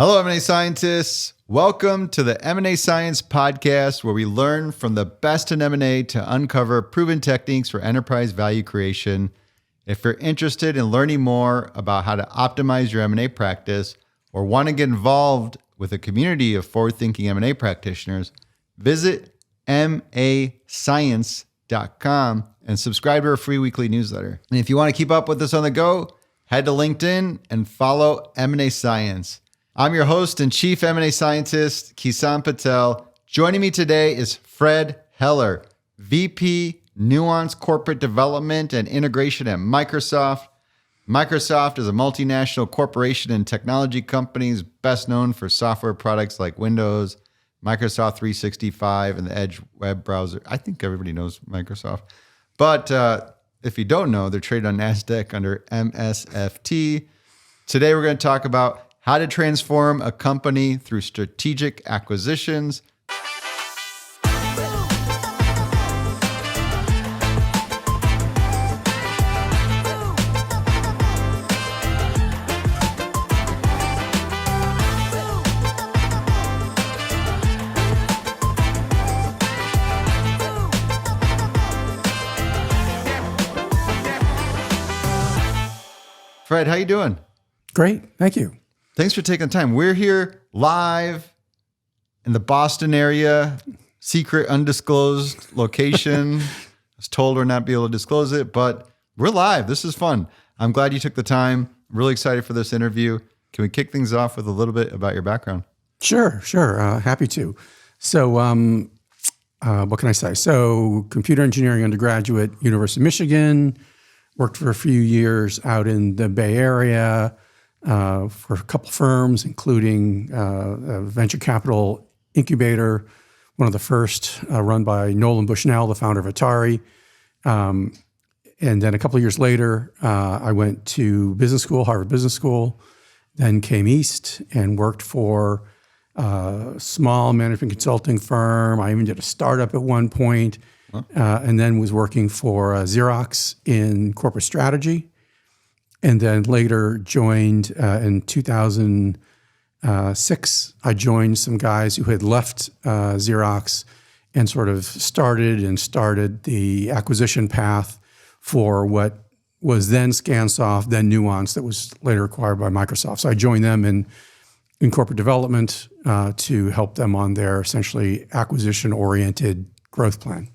Hello, M&A scientists. Welcome to the M&A Science Podcast, where we learn from the best in M&A to uncover proven techniques for enterprise value creation. If you're interested in learning more about how to optimize your M&A practice or want to get involved with a community of forward-thinking M&A practitioners, visit mascience.com and subscribe to our free weekly newsletter. And if you want to keep up with us on the go, head to LinkedIn and follow M&A Science. I'm your host and chief M&A scientist, Kison Patel. Joining me today is Fred Heller, VP Nuance Corporate Development and Integration at Microsoft. Microsoft is a multinational corporation and technology company best known for software products like Windows, Microsoft 365, and the Edge web browser. I think everybody knows Microsoft. But if you don't know, they're traded on NASDAQ under MSFT. Today, we're going to talk about how to transform a company through strategic acquisitions. Fred, how you doing? Great, thank you. Thanks for taking the time. We're here live in the Boston area, secret, undisclosed location. I was told we're not be able to disclose it, but we're live. This is fun. I'm glad you took the time. I'm really excited for this interview. Can we kick things off with a little bit about your background? Sure. Happy to. So what can I say? So computer engineering undergraduate, University of Michigan, worked for a few years out in the Bay Area, for a couple firms, including a venture capital incubator, one of the first run by Nolan Bushnell, the founder of Atari. And then a couple of years later, I went to business school, Harvard Business School, then came east and worked for a small management consulting firm. I even did a startup at one point, and then was working for Xerox in corporate strategy. And then later joined in 2006, I joined some guys who had left Xerox and sort of started the acquisition path for what was then Scansoft, then Nuance, that was later acquired by Microsoft. So I joined them in corporate development to help them on their essentially acquisition-oriented growth plan.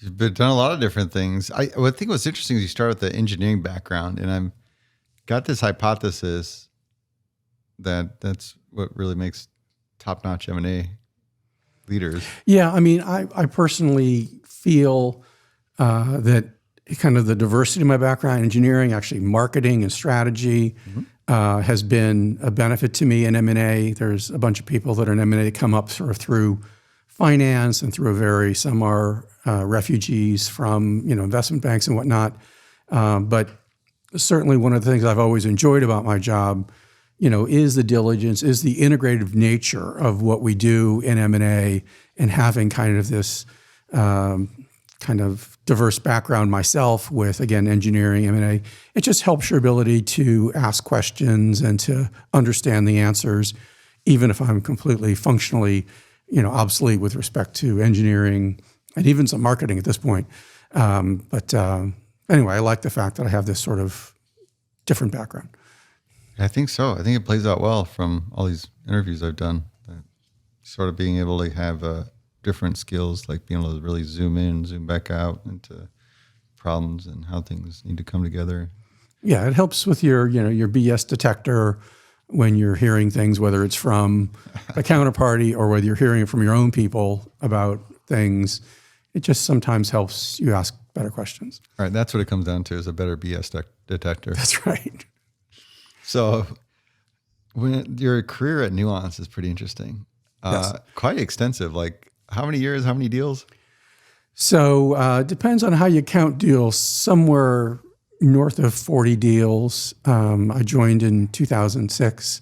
You've done a lot of different things. I think what's interesting is you start with the engineering background, and I've got this hypothesis that that's what really makes top-notch M&A leaders. Yeah, I mean, I personally feel that kind of the diversity of my background, engineering, actually marketing and strategy, has been a benefit to me in M&A. There's a bunch of people that are in M&A that come up sort of through finance and through some are refugees from investment banks and whatnot. But certainly one of the things I've always enjoyed about my job, is the diligence, is the integrative nature of what we do in M&A, and having kind of this kind of diverse background myself with, again, engineering, M&A. It just helps your ability to ask questions and to understand the answers, even if I'm completely functionally obsolete with respect to engineering and even some marketing at this point. But anyway, I like the fact that I have this sort of different background. I think so. I think it plays out well from all these interviews I've done, that sort of being able to have different skills, like being able to really zoom in, zoom back out into problems and how things need to come together. Yeah, it helps with your BS detector when you're hearing things, whether it's from a counterparty or whether you're hearing it from your own people about things. It just sometimes helps you ask better questions. All right, that's what it comes down to, is a better BS detector. That's right. So your career at Nuance is pretty interesting. Yes. Quite extensive. Like how many years, how many deals? So it depends on how you count deals. Somewhere north of 40 deals. I joined in 2006.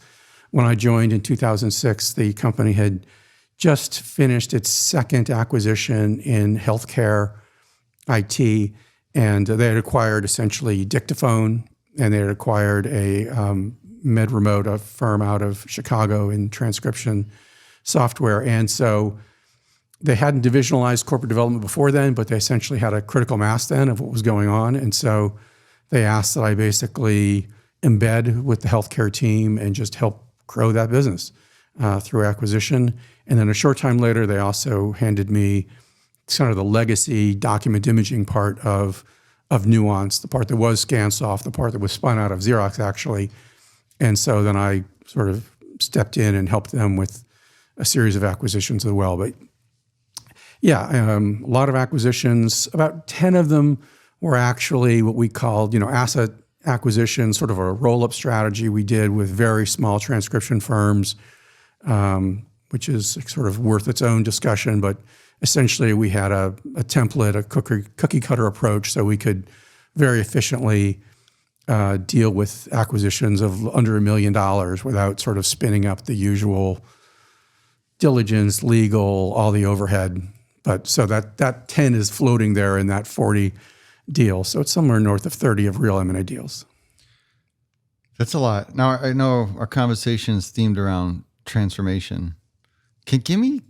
When I joined in 2006, the company had just finished its second acquisition in healthcare IT, and they had acquired essentially Dictaphone, and they had acquired a MedRemote, a firm out of Chicago in transcription software. And so they hadn't divisionalized corporate development before then, but they essentially had a critical mass then of what was going on. And so they asked that I basically embed with the healthcare team and just help grow that business through acquisition. And then a short time later, they also handed me sort of the legacy document imaging part of Nuance, the part that was ScanSoft, the part that was spun out of Xerox, actually. And so then I sort of stepped in and helped them with a series of acquisitions as well. But yeah, a lot of acquisitions. About 10 of them were actually what we called, asset acquisition, sort of a roll-up strategy we did with very small transcription firms, which is sort of worth its own discussion. But essentially, we had a template, a cookie cutter approach, so we could very efficiently deal with acquisitions of under $1 million without sort of spinning up the usual diligence, legal, all the overhead. But so that 10 is floating there in that 40 deal. So it's somewhere north of 30 of real M&A deals. That's a lot. Now, I know our conversation is themed around transformation. Can you give me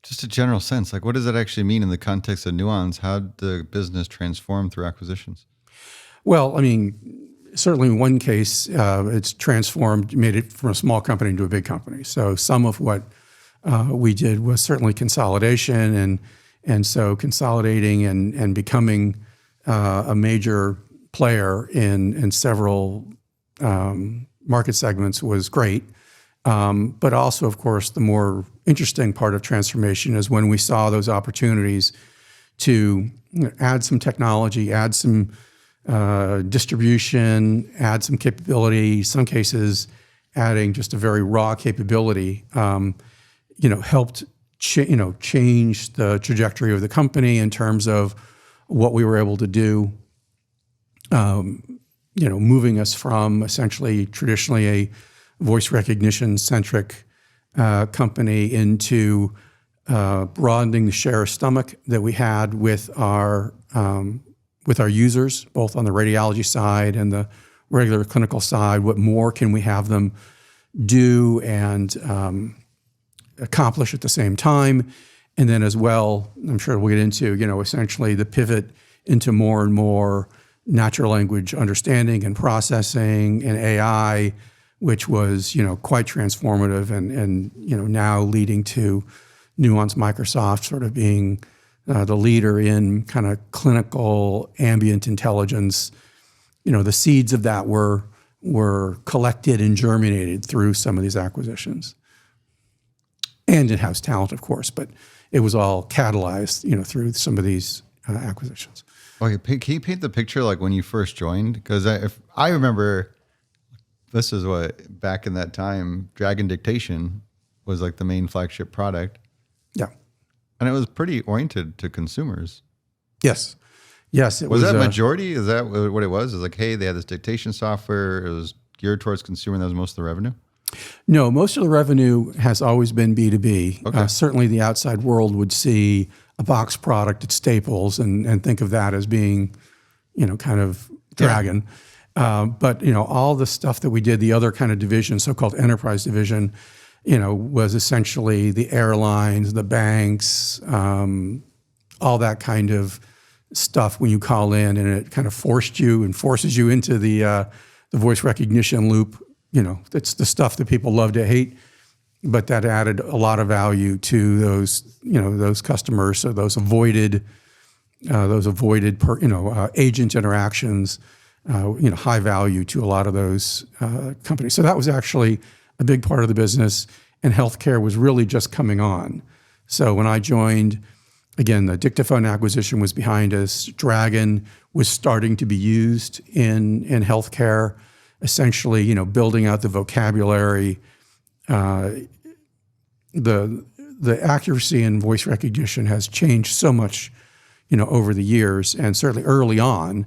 just a general sense, like what does that actually mean in the context of Nuance? How did the business transform through acquisitions? Well, I mean, certainly in one case, it's transformed, made it from a small company into a big company. So some of what we did was certainly consolidation, and so consolidating and becoming a major player in several market segments was great. But also, of course, the more interesting part of transformation is when we saw those opportunities to add some technology, add some distribution, add some capability, some cases adding just a very raw capability, helped change the trajectory of the company in terms of what we were able to do, moving us from essentially traditionally a voice recognition centric company into broadening the share of stomach that we had with our users, both on the radiology side and the regular clinical side. What more can we have them do and accomplish at the same time? And then as well, I'm sure we'll get into, essentially the pivot into more and more natural language understanding and processing and AI, which was, quite transformative and now leading to Nuance Microsoft sort of being the leader in kind of clinical ambient intelligence. The seeds of that were collected and germinated through some of these acquisitions. And in-house talent, of course, but it was all catalyzed, through some of these acquisitions. Okay, can you paint the picture like when you first joined? Because I remember, this is what, back in that time, Dragon Dictation was like the main flagship product. Yeah. And it was pretty oriented to consumers. Yes. Yes. Was that majority? Is that what it was? It was like, hey, they had this dictation software. It was geared towards consumer, and that was most of the revenue? No, most of the revenue has always been B2B. Okay. Certainly the outside world would see a box product at Staples and think of that as being, kind of Dragon. Yeah. But, all the stuff that we did, the other kind of division, so-called enterprise division, was essentially the airlines, the banks, all that kind of stuff when you call in, and it kind of forces you into the voice recognition loop. That's the stuff that people love to hate, but that added a lot of value to those customers. So those avoided agent interactions, high value to a lot of those companies. So that was actually a big part of the business, and healthcare was really just coming on. So when I joined, again, the Dictaphone acquisition was behind us. Dragon was starting to be used in healthcare, essentially, building out the vocabulary. The accuracy in voice recognition has changed so much, over the years, and certainly early on,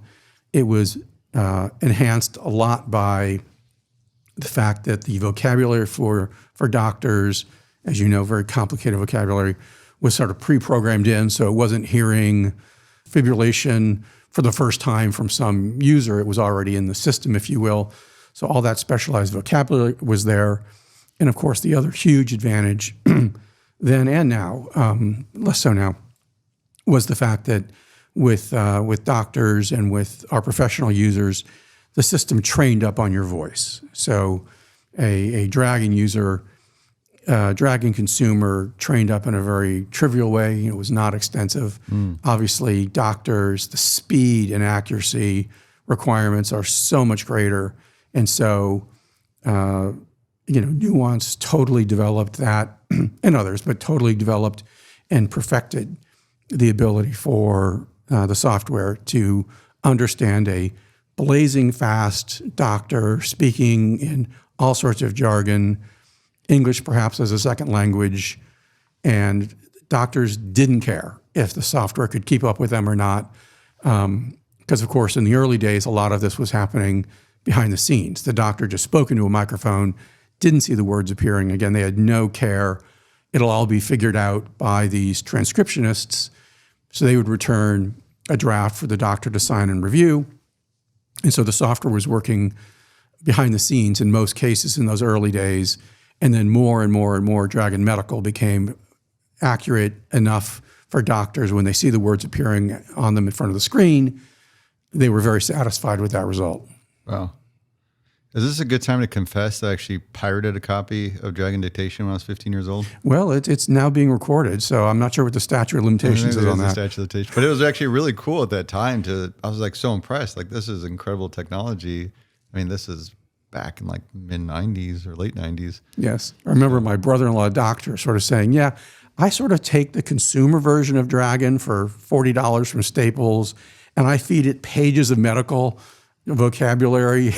it was enhanced a lot by the fact that the vocabulary for doctors, as very complicated vocabulary, was sort of pre-programmed in, so it wasn't hearing fibrillation for the first time from some user. It was already in the system, if you will. So all that specialized vocabulary was there. And of course, the other huge advantage then and now, less so now, was the fact that with doctors and with our professional users, the system trained up on your voice. So a Dragon user, Dragon consumer trained up in a very trivial way, it was not extensive. Obviously, doctors, the speed and accuracy requirements are so much greater. And so, Nuance totally developed that, and others, but totally developed and perfected the ability for the software to understand a blazing fast doctor speaking in all sorts of jargon, English perhaps as a second language, and doctors didn't care if the software could keep up with them or not. Because, of course, in the early days, a lot of this was happening behind the scenes. The doctor just spoke into a microphone, didn't see the words appearing. Again, they had no care. It'll all be figured out by these transcriptionists. So they would return a draft for the doctor to sign and review. And so the software was working behind the scenes in most cases in those early days. And then more and more and more, Dragon Medical became accurate enough for doctors when they see the words appearing on them in front of the screen. They were very satisfied with that result. Wow. Is this a good time to confess that I actually pirated a copy of Dragon Dictation when I was 15 years old? Well, it's now being recorded, so I'm not sure what the statute of limitations is on that. Statute of limitations. But it was actually really cool at that time. I was like so impressed. Like, this is incredible technology. I mean, this is back in like mid 90s or late 90s. Yes. I remember my brother-in-law doctor sort of saying, yeah, I sort of take the consumer version of Dragon for $40 from Staples, and I feed it pages of medical vocabulary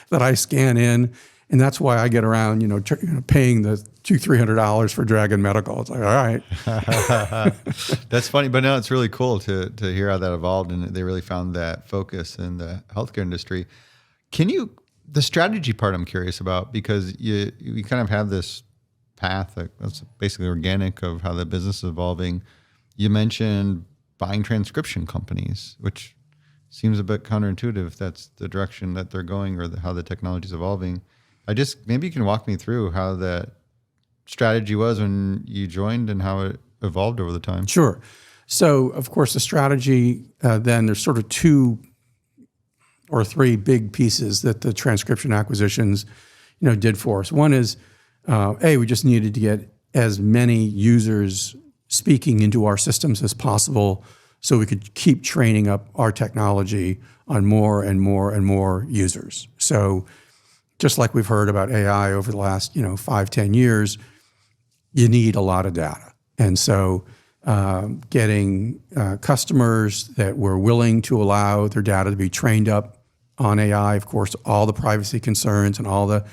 that I scan in, and that's why I get around, paying the $200-300 for Dragon Medical. It's like, all right. That's funny, but no, it's really cool to hear how that evolved, and they really found that focus in the healthcare industry. The strategy part I'm curious about, because you kind of have this path that's basically organic of how the business is evolving. You mentioned buying transcription companies, which seems a bit counterintuitive if that's the direction that they're going or how the technology is evolving. Maybe you can walk me through how that strategy was when you joined and how it evolved over the time. Sure. So, of course, the strategy, then there's sort of 2 or 3 big pieces that the transcription acquisitions, did for us. One is, we just needed to get as many users speaking into our systems as possible so we could keep training up our technology on more and more and more users. So just like we've heard about AI over the last 5-10 years, you need a lot of data. And so getting customers that were willing to allow their data to be trained up on AI, of course, all the privacy concerns and all the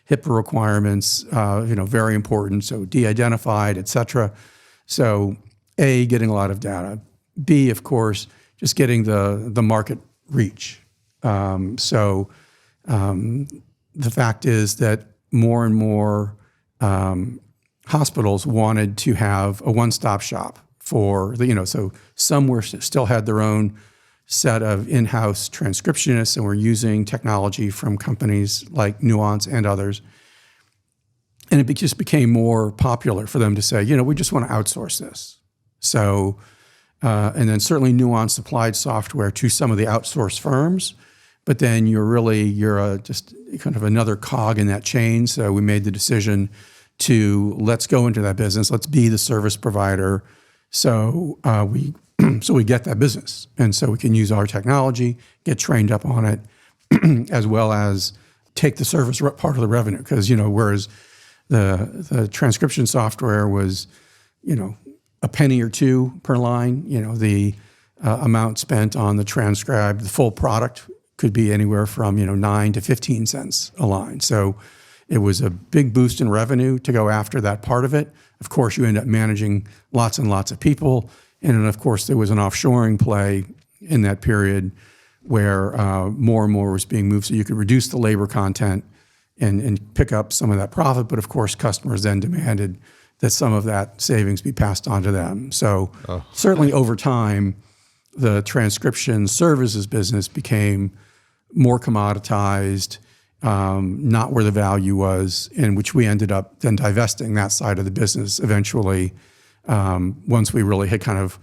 HIPAA requirements, very important. So de-identified, et cetera. So A, getting a lot of data. B, of course, just getting the market reach. The fact is that more and more hospitals wanted to have a one-stop shop for so some still had their own set of in-house transcriptionists and were using technology from companies like Nuance and others. And it just became more popular for them to say, we just want to outsource this. So, and then certainly Nuance supplied software to some of the outsourced firms, but then you're just kind of another cog in that chain. So we made the decision to let's go into that business. Let's be the service provider. So we get that business. And so we can use our technology, get trained up on it, as well as take the service part of the revenue. Because, whereas the transcription software was, a penny or 2 per line, the amount spent on the transcribe, the full product could be anywhere from, 9 to 15 cents a line. So it was a big boost in revenue to go after that part of it. Of course, you end up managing lots and lots of people. And then, of course, there was an offshoring play in that period where more and more was being moved. So you could reduce the labor content and pick up some of that profit. But, of course, customers then demanded that some of that savings be passed on to them. So certainly over time, the transcription services business became more commoditized. not where the value was, in which we ended up then divesting that side of the business eventually, once we really had kind of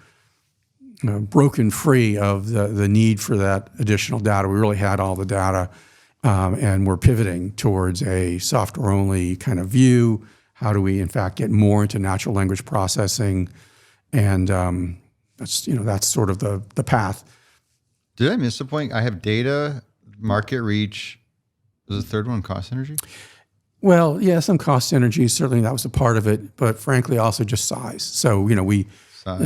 broken free of the need for that additional data. We really had all the data, and we're pivoting towards a software-only kind of view. How do we, in fact, get more into natural language processing? And that's sort of the path. Did I miss a point? I have data, market reach. Was the third one cost synergy? Well, yeah, some cost synergy. Certainly that was a part of it, but frankly, also just size. So, our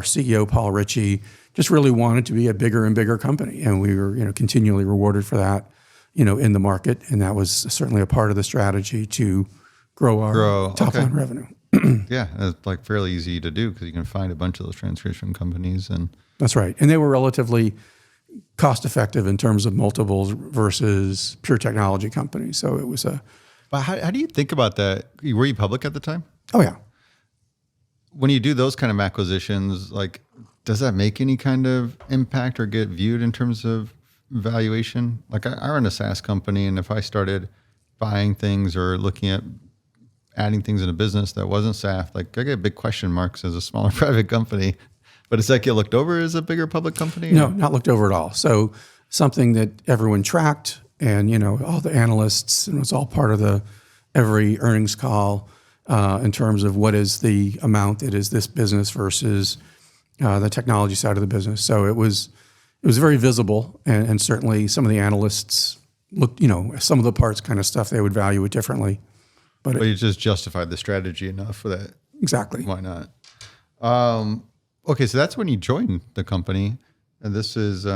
CEO, Paul Ritchie, just really wanted to be a bigger and bigger company. And we were, continually rewarded for that, in the market. And that was certainly a part of the strategy to grow our top line revenue. Yeah, it's like fairly easy to do because you can find a bunch of those transcription companies. And that's right. And they were relatively cost effective in terms of multiples versus pure technology companies. So it was But how do you think about that? Were you public at the time? Oh, yeah. When you do those kind of acquisitions, like, does that make any kind of impact or get viewed in terms of valuation? Like I run a SaaS company, and if I started buying things or looking at adding things in a business that wasn't SaaS, like I get big question marks as a smaller private company. But it's like you looked over as a bigger public company? No, not looked over at all. So something that everyone tracked, and all the analysts, and it was all part of every earnings call in terms of what is the amount that is this business versus the technology side of the business. So it was very visible, and certainly some of the analysts looked, some of the parts kind of stuff, they would value it differently. But you just justified the strategy enough for that. Exactly. Why not? Okay, so that's when you joined the company, and this is where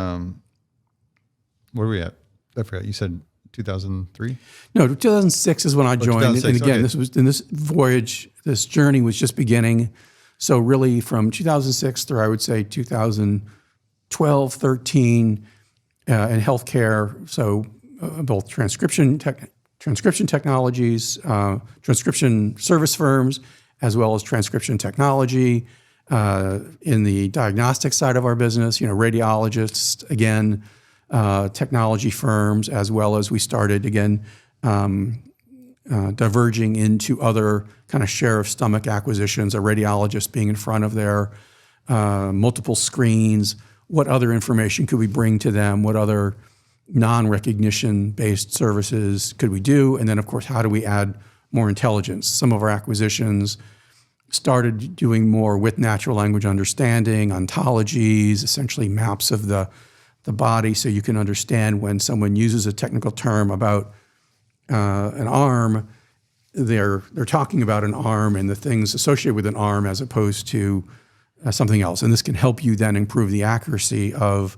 are we at? I forgot. You said 2003? No, 2006 is when I joined. And again, this voyage, this journey was just beginning. So really, from 2006 through, I would say 2012, 13, in healthcare. So both transcription technologies, transcription service firms, as well as transcription technology. In the diagnostic side of our business, radiologists, again, technology firms, as well as we started, again, diverging into other kind of share of stomach acquisitions, a radiologist being in front of their multiple screens. What other information could we bring to them? What other non-recognition based services could we do? And then, of course, how do we add more intelligence? Some of our acquisitions started doing more with natural language understanding, ontologies, essentially maps of the body, so you can understand when someone uses a technical term about an arm, they're talking about an arm and the things associated with an arm as opposed to something else. And this can help you then improve the accuracy of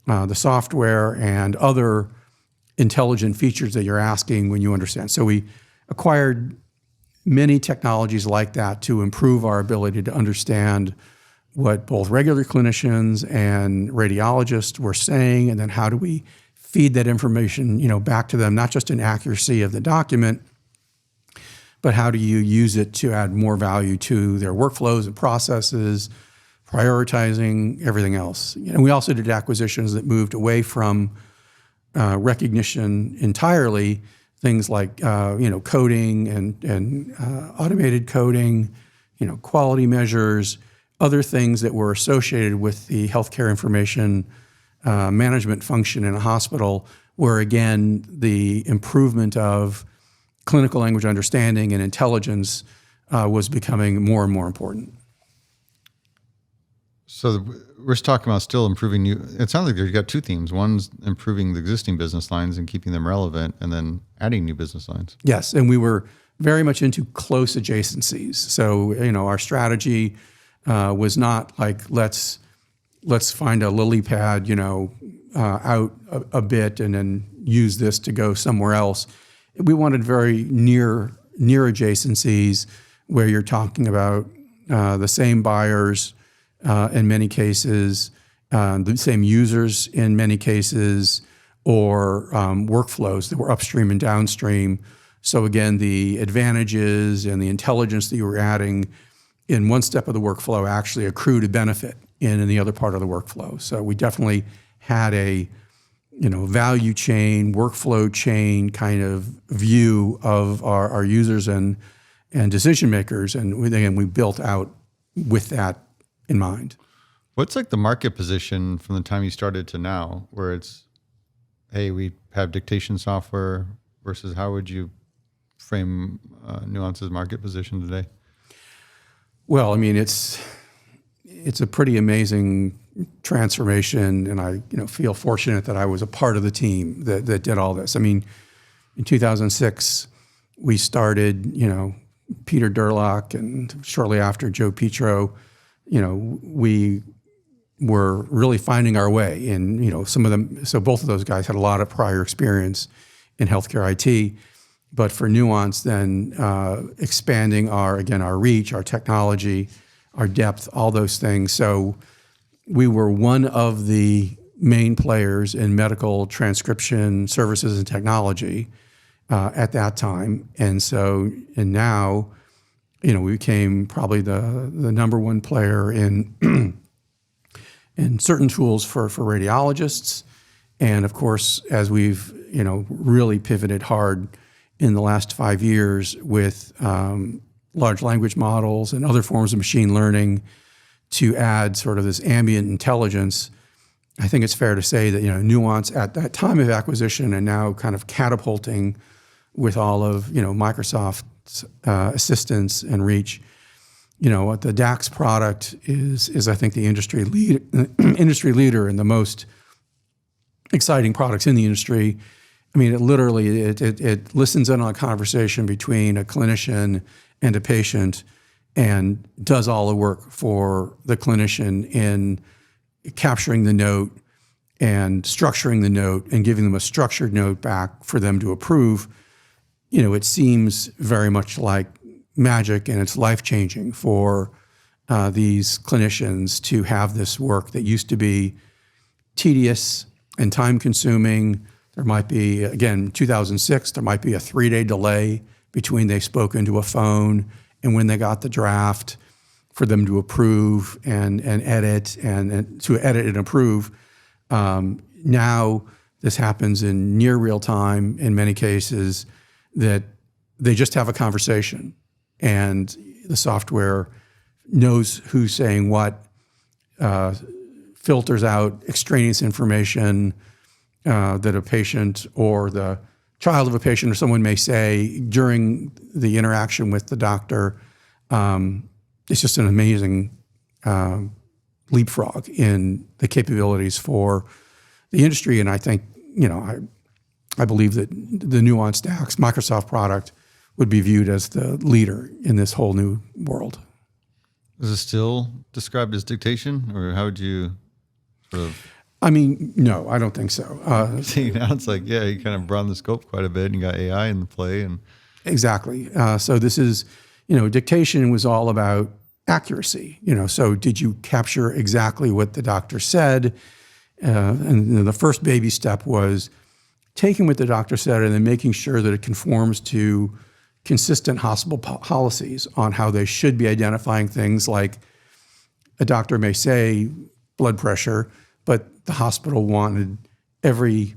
the software and other intelligent features that you're asking when you understand. So we acquired many technologies like that to improve our ability to understand what both regular clinicians and radiologists were saying, and then how do we feed that information, back to them, not just in accuracy of the document, but how do you use it to add more value to their workflows and processes, prioritizing everything else. And we also did acquisitions that moved away from recognition entirely, things like coding and automated coding, quality measures, other things that were associated with the healthcare information management function in a hospital, where again the improvement of clinical language understanding and intelligence was becoming more and more important. So we're talking about still improving it sounds like you've got two themes. One's improving the existing business lines and keeping them relevant, and then adding new business lines. Yes, and we were very much into close adjacencies. So, our strategy was not like, let's find a lily pad, out a bit and then use this to go somewhere else. We wanted very near adjacencies where you're talking about the same buyers, in many cases, the same users in many cases, or workflows that were upstream and downstream. So again, the advantages and the intelligence that you were adding in one step of the workflow actually accrue to benefit in the other part of the workflow. So we definitely had a value chain, workflow chain kind of view of our users and decision makers. And we built out with that in mind. What's like the market position from the time you started to now, where it's, hey, we have dictation software, versus how would you frame Nuance's market position today? Well, I mean, it's a pretty amazing transformation, and I feel fortunate that I was a part of the team that did all this. I mean, in 2006, we started, Peter Durlock, and shortly after Joe Petro, we were really finding our way. And, some of them, so both of those guys had a lot of prior experience in healthcare IT. But for Nuance, then expanding our reach, our technology, our depth, all those things. So we were one of the main players in medical transcription services and technology at that time. And now, we became probably the number one player in in certain tools for radiologists. And of course, as we've, really pivoted hard in the last 5 years with large language models and other forms of machine learning to add sort of this ambient intelligence, I think it's fair to say that, Nuance at that time of acquisition and now kind of catapulting with all of, Microsoft's assistance and reach, the DAX product is I think the industry leader and the most exciting products in the industry. I mean, it listens in on a conversation between a clinician and a patient and does all the work for the clinician in capturing the note and structuring the note and giving them a structured note back for them to approve. It seems very much like magic, and it's life-changing for these clinicians to have this work that used to be tedious and time-consuming. There might be, again, 2006, there might be a 3-day delay between they spoke into a phone and when they got the draft for them to approve and edit and to edit and approve. Now this happens in near real time in many cases, that they just have a conversation and the software knows who's saying what, filters out extraneous information that a patient or the child of a patient or someone may say during the interaction with the doctor. It's just an amazing leapfrog in the capabilities for the industry. And I think, I believe that the Nuance DAX Microsoft product would be viewed as the leader in this whole new world. Is it still described as dictation, or how would you sort of... I mean, no, I don't think so. See, now it's like, yeah, you kind of broadened the scope quite a bit, and you got AI in the play. And exactly. So this is, dictation was all about accuracy. So did you capture exactly what the doctor said? And the first baby step was taking what the doctor said and then making sure that it conforms to consistent hospital policies on how they should be identifying things. Like a doctor may say blood pressure, but the hospital wanted every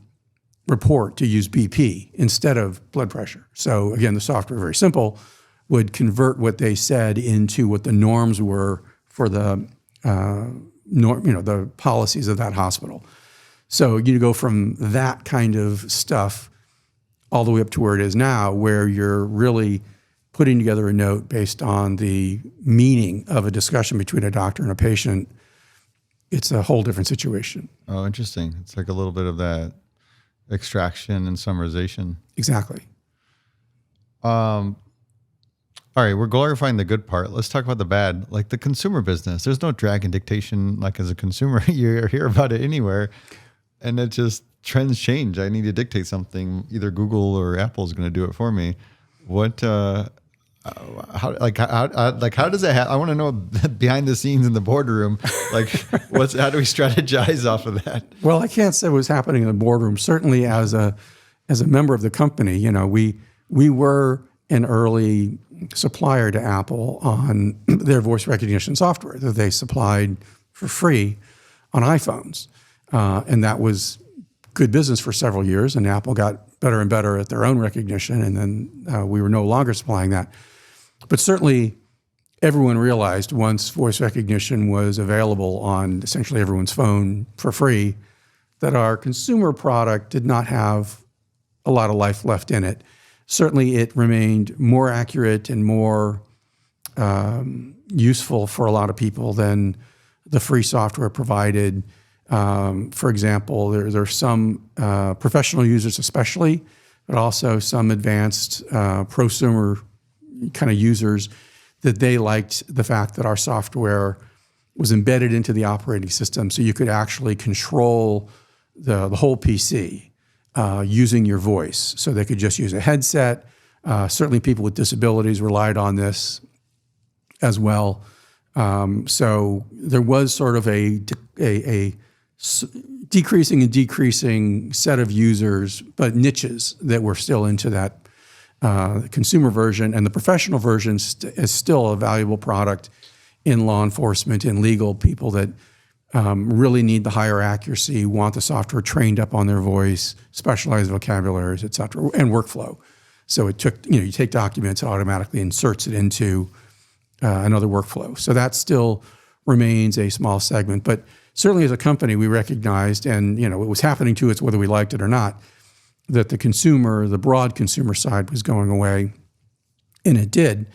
report to use BP instead of blood pressure. So again, the software, very simple, would convert what they said into what the norms were for the the policies of that hospital. So you go from that kind of stuff all the way up to where it is now, where you're really putting together a note based on the meaning of a discussion between a doctor and a patient. It's a whole different situation. Oh, interesting. It's like a little bit of that extraction and summarization. Exactly. All right, we're glorifying the good part. Let's talk about the bad, like the consumer business. There's no drag and dictation. Like as a consumer, you hear about it anywhere, and it just trends change. I need to dictate something. Either Google or Apple is going to do it for me. What? How does that happen? I want to know behind the scenes in the boardroom. Like, how do we strategize off of that? Well, I can't say what's happening in the boardroom. Certainly, as a member of the company, we were an early supplier to Apple on their voice recognition software that they supplied for free on iPhones, and that was good business for several years, and Apple got better and better at their own recognition, and then we were no longer supplying that. But certainly, everyone realized once voice recognition was available on essentially everyone's phone for free, that our consumer product did not have a lot of life left in it. Certainly, it remained more accurate and more useful for a lot of people than the free software provided. For example, there are some professional users especially, but also some advanced prosumer kind of users that they liked the fact that our software was embedded into the operating system, so you could actually control the whole PC using your voice. So they could just use a headset. Certainly people with disabilities relied on this as well. So there was sort of a decreasing and decreasing set of users, but niches that were still into that consumer version. And the professional version is still a valuable product in law enforcement, in legal, people that really need the higher accuracy, want the software trained up on their voice, specialized vocabularies, et cetera, and workflow. So it took, you take documents, it automatically inserts it into another workflow. So that still remains a small segment. But certainly as a company, we recognized, and it was happening to us whether we liked it or not, that the broad consumer side was going away, and it did.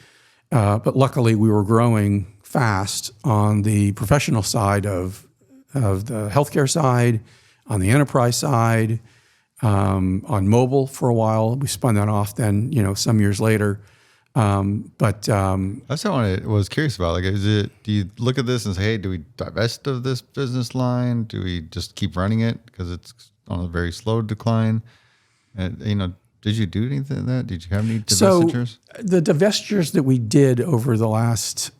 But luckily, we were growing fast on the professional side of the healthcare side, on the enterprise side, on mobile for a while. We spun that off then, some years later. That's what I was curious about. Like, do you look at this and say, hey, do we divest of this business line? Do we just keep running it because it's on a very slow decline? And, did you do anything like that? Did you have any divestitures? So the divestitures that we did over the last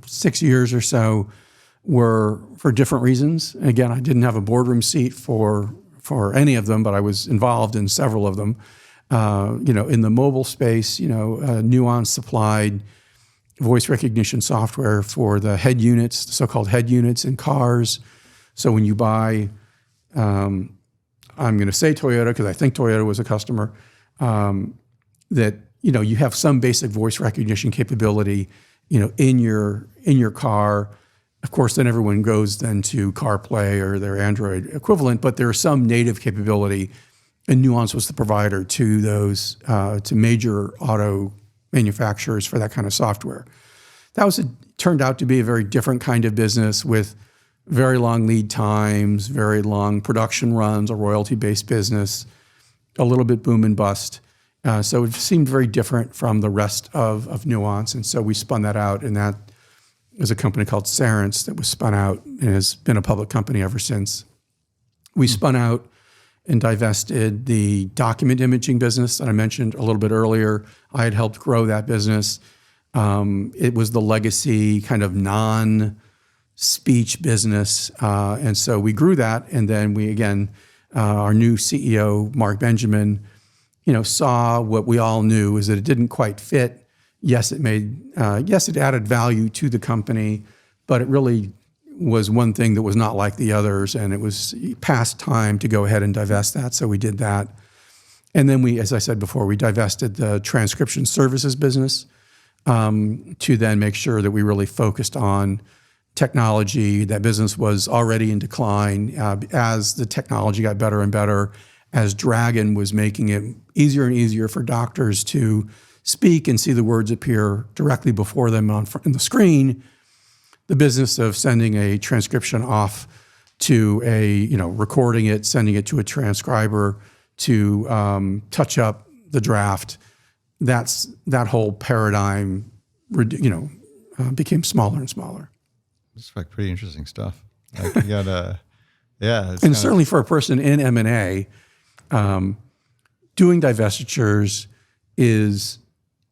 6 years or so were for different reasons. Again, I didn't have a boardroom seat for any of them, but I was involved in several of them. In the mobile space, Nuance supplied voice recognition software for the head units, the so-called head units in cars. So when you buy, I'm going to say Toyota because I think Toyota was a customer, that you have some basic voice recognition capability, in your car. Of course, then everyone goes then to CarPlay or their Android equivalent, but there's some native capability. And Nuance was the provider to those, to major auto manufacturers for that kind of software. That turned out to be a very different kind of business with very long lead times, very long production runs, a royalty-based business, a little bit boom and bust. So it seemed very different from the rest of Nuance. And so we spun that out, and that is a company called Cerence that was spun out and has been a public company ever since. We spun out and divested the document imaging business that I mentioned a little bit earlier. I had helped grow that business. It was the legacy kind of non-speech business. And so we grew that. And then our new CEO, Mark Benjamin, saw what we all knew is that it didn't quite fit. Yes, it added value to the company, but it really was one thing that was not like the others, and it was past time to go ahead and divest that, so we did that. And then as I said before, we divested the transcription services business to then make sure that we really focused on technology. That business was already in decline as the technology got better and better, as Dragon was making it easier and easier for doctors to speak and see the words appear directly before them on the screen. The business of sending a transcription off to recording it, sending it to a transcriber to touch up the draft, that whole paradigm, became smaller and smaller. It's like pretty interesting stuff. Like you got and certainly for a person in M&A, doing divestitures is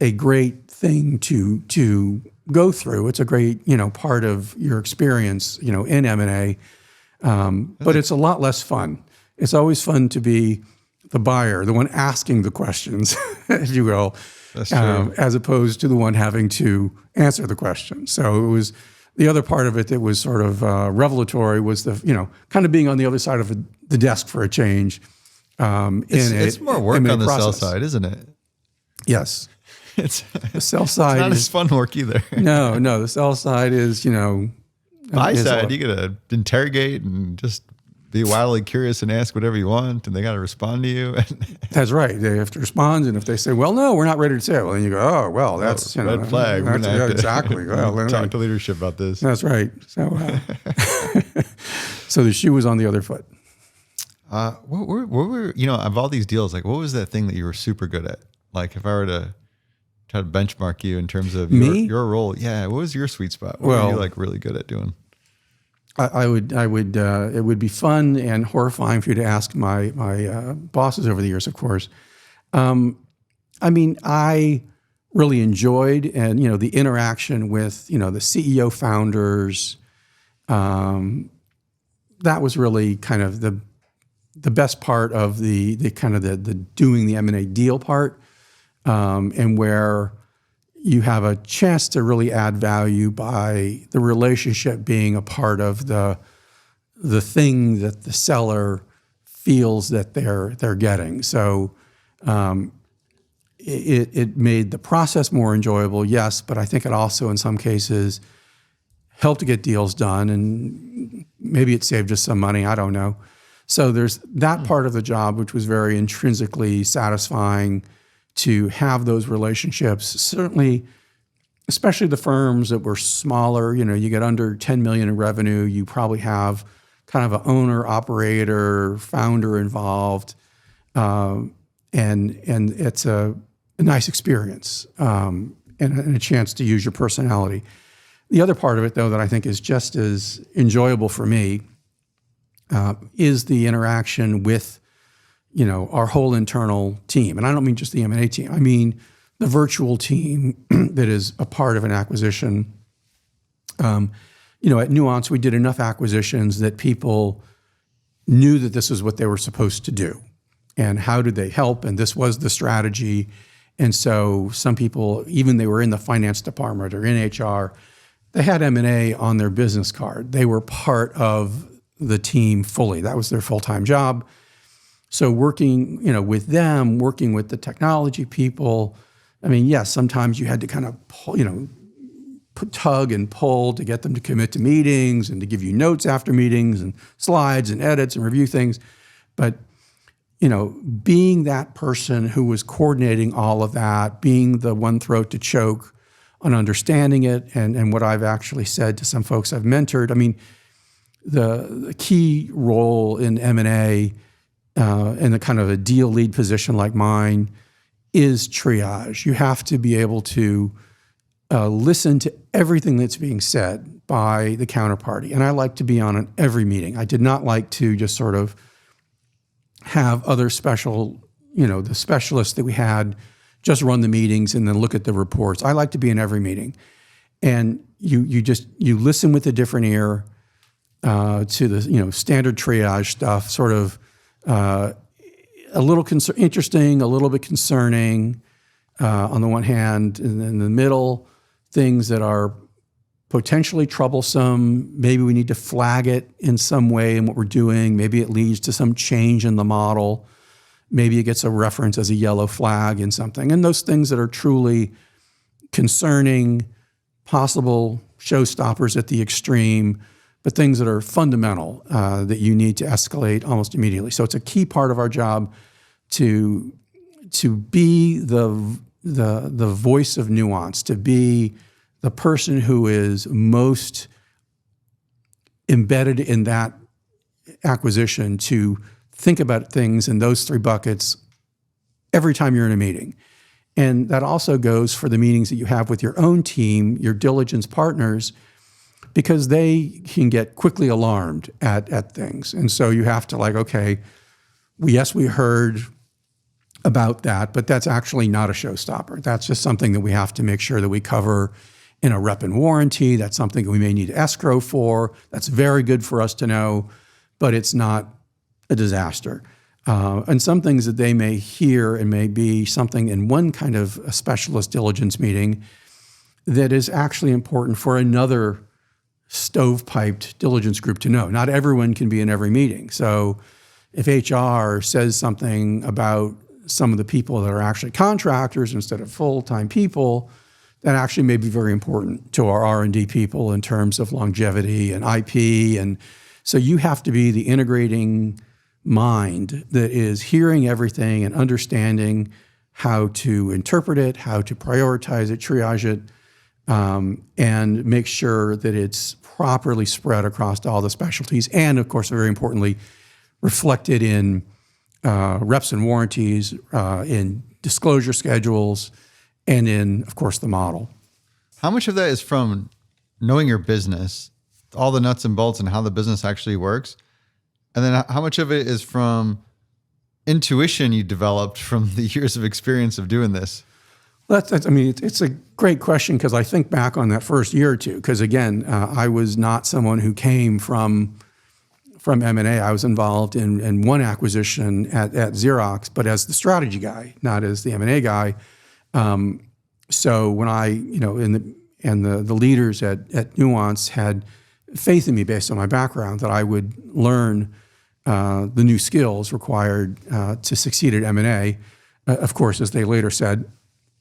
a great thing to go through. It's a great, part of your experience, in M&A. But it's a lot less fun. It's always fun to be the buyer, the one asking the questions, if you will, as opposed to the one having to answer the question. So it was the other part of it that was sort of revelatory was the, kind of being on the other side of the desk for a change It's more work on the sell side, isn't it? Yes. It's the sell side it's not is as fun work either. no. The sell side is, Buy side, you got to interrogate and just be wildly curious and ask whatever you want, and they got to respond to you. That's right. They have to respond, and if they say, "Well, no, we're not ready to sell," well, then you go, "Oh, well, that's red flag. We're gonna have to exactly. Well, talk to leadership about this." That's right. So, so the shoe was on the other foot. What were of all these deals, like what was that thing that you were super good at? Like if I were to try to benchmark you in terms of your role, what was your sweet spot? What were you like really good at doing? I would. It would be fun and horrifying for you to ask my bosses over the years, of course. I really enjoyed the interaction with the CEO founders. That was really kind of the best part of the kind of the doing the M&A deal part, and where you have a chance to really add value by the relationship being a part of the thing that the seller feels that they're getting. So it made the process more enjoyable, yes, but I think it also in some cases helped to get deals done, and maybe it saved us some money, I don't know. So there's that part of the job, which was very intrinsically satisfying to have those relationships. Certainly, especially the firms that were smaller, you get under 10 million in revenue, you probably have kind of an owner, operator, founder involved. And it's a nice experience, and a chance to use your personality. The other part of it, though, that I think is just as enjoyable for me is the interaction with, our whole internal team. And I don't mean just the M&A team. I mean the virtual team that is a part of an acquisition. At Nuance, we did enough acquisitions that people knew that this is what they were supposed to do. And how did they help? And this was the strategy. And so some people, even they were in the finance department or in HR, they had M&A on their business card. They were part of the team fully. That was their full-time job. So working, with them, working with the technology people, yes, sometimes you had to kind of pull, tug and pull to get them to commit to meetings and to give you notes after meetings and slides and edits and review things. But, being that person who was coordinating all of that, being the one throat to choke on understanding it, and what I've actually said to some folks I've mentored, the key role in M&A in a kind of a deal lead position like mine is triage. You have to be able to listen to everything that's being said by the counterparty. And I like to be on every meeting. I did not like to just sort of have other the specialists that we had just run the meetings and then look at the reports. I like to be in every meeting. And you listen with a different ear to the standard triage stuff, sort of a little interesting, a little bit concerning on the one hand, and in the middle, things that are potentially troublesome. Maybe we need to flag it in some way in what we're doing. Maybe it leads to some change in the model. Maybe it gets a reference as a yellow flag in something. And those things that are truly concerning, possible showstoppers at the extreme, but things that are fundamental that you need to escalate almost immediately. So it's a key part of our job to be the voice of nuance, to be the person who is most embedded in that acquisition, to think about things in those three buckets every time you're in a meeting. And that also goes for the meetings that you have with your own team, your diligence partners, because they can get quickly alarmed at things. And so you have to okay, yes, we heard about that, but that's actually not a showstopper. That's just something that we have to make sure that we cover in a rep and warranty. That's something that we may need to escrow for. That's very good for us to know, but it's not a disaster. And some things that they may hear and may be something in one kind of a specialist diligence meeting that is actually important for another stovepiped diligence group to know. Not everyone can be in every meeting. So, if HR says something about some of the people that are actually contractors instead of full-time people, that actually may be very important to our R&D people in terms of longevity and IP. And so you have to be the integrating mind that is hearing everything and understanding how to interpret it, how to prioritize it, triage it, and make sure that it's properly spread across all the specialties. And of course, very importantly, reflected in reps and warranties, in disclosure schedules, and in, of course, the model. How much of that is from knowing your business, all the nuts and bolts and how the business actually works? And then how much of it is from intuition you developed from the years of experience of doing this? It's a great question because I think back on that first year or two, because again, I was not someone who came from M&A. I was involved in one acquisition at Xerox, but as the strategy guy, not as the M&A guy. So when the leaders at Nuance had faith in me based on my background that I would learn the new skills required to succeed at M&A, of course, as they later said,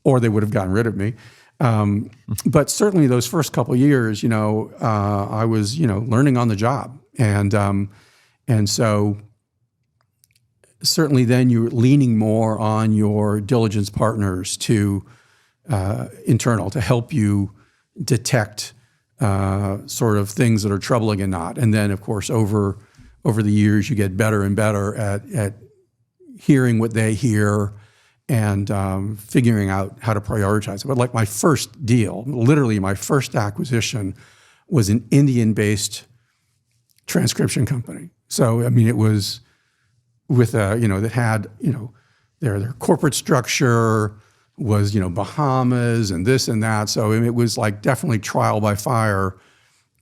or they would have gotten rid of me. But certainly those first couple of years, I was, learning on the job. And so certainly then you're leaning more on your diligence partners to internal to help you detect sort of things that are troubling and not. And then, of course, over the years, you get better and better at hearing what they hear and figuring out how to prioritize it. But like my first deal, literally my first acquisition was an Indian-based transcription company. So, it was with that had, their corporate structure was, Bahamas and this and that. So it was like definitely trial by fire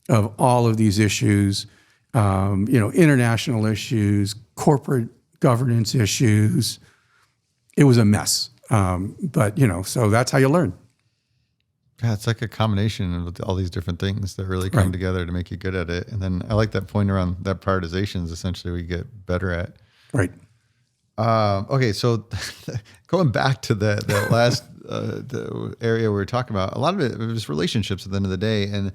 of all of these issues, international issues, corporate governance issues. It was a mess. But so that's how you learn. Yeah, it's like a combination of all these different things that really come together to make you good at it. And then I like that point around that prioritization is essentially what you get better at. Right. Okay, so going back to the last the area we were talking about, a lot of it was relationships at the end of the day. And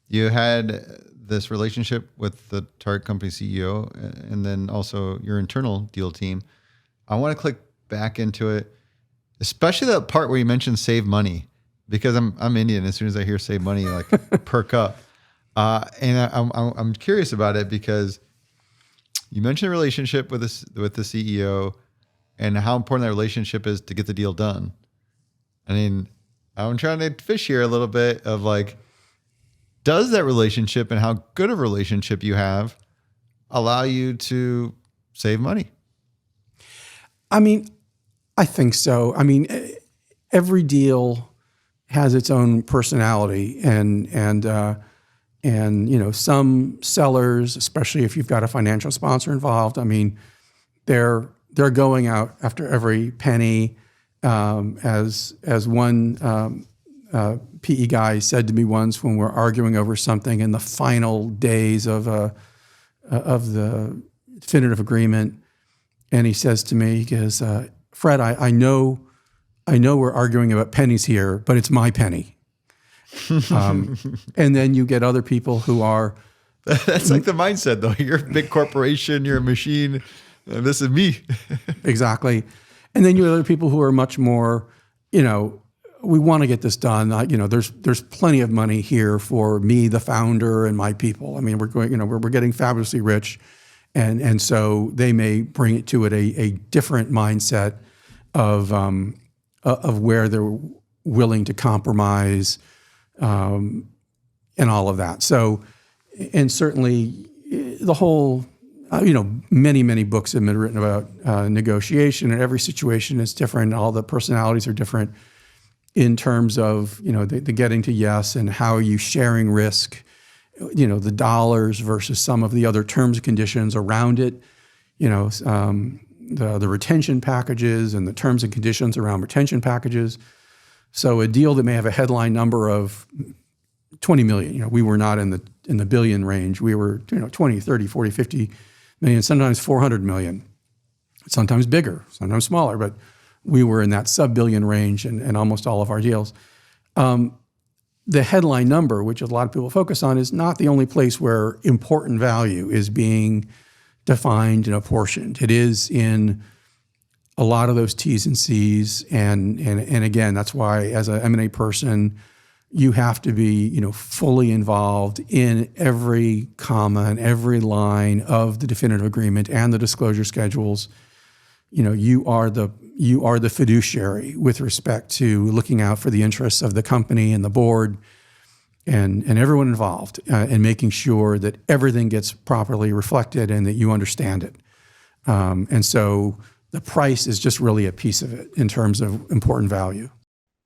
you had this relationship with the target company CEO and then also your internal deal team. I want to click back into it, especially that part where you mentioned save money. Because I'm Indian, as soon as I hear save money, like perk up, and I'm curious about it because you mentioned a relationship with the CEO and how important that relationship is to get the deal done. I mean, I'm trying to fish here a little bit of like, does that relationship and how good of a relationship you have allow you to save money? I think so. Every deal has its own personality, and some sellers, especially if you've got a financial sponsor involved, they're going out after every penny. As one PE guy said to me once when we're arguing over something in the final days of the definitive agreement, and he says to me, he goes, "Fred, I know we're arguing about pennies here, but it's my penny." And then you get other people who are... That's like the mindset, though. You're a big corporation, you're a machine, and this is me. Exactly. And then you have other people who are much more, we want to get this done. There's plenty of money here for me, the founder, and my people. We're going, we're getting fabulously rich. And so they may bring it to it a different mindset of where they're willing to compromise, and all of that. So, and certainly the whole, many, many books have been written about negotiation, and every situation is different. All the personalities are different in terms of, the getting to yes and how are you sharing risk, the dollars versus some of the other terms and conditions around it, the retention packages and the terms and conditions around retention packages. So a deal that may have a headline number of 20 million, we were not in the billion range. We were, 20, 30, 40, 50 million, sometimes 400 million, sometimes bigger, sometimes smaller, but we were in that sub-billion range in almost all of our deals. The headline number, which a lot of people focus on, is not the only place where important value is being defined and apportioned. It is in a lot of those T's and C's, and again, that's why as an M&A person, you have to be fully involved in every comma and every line of the definitive agreement and the disclosure schedules. You are the fiduciary with respect to looking out for the interests of the company and the board and everyone involved and making sure that everything gets properly reflected and that you understand it. And so the price is just really a piece of it in terms of important value.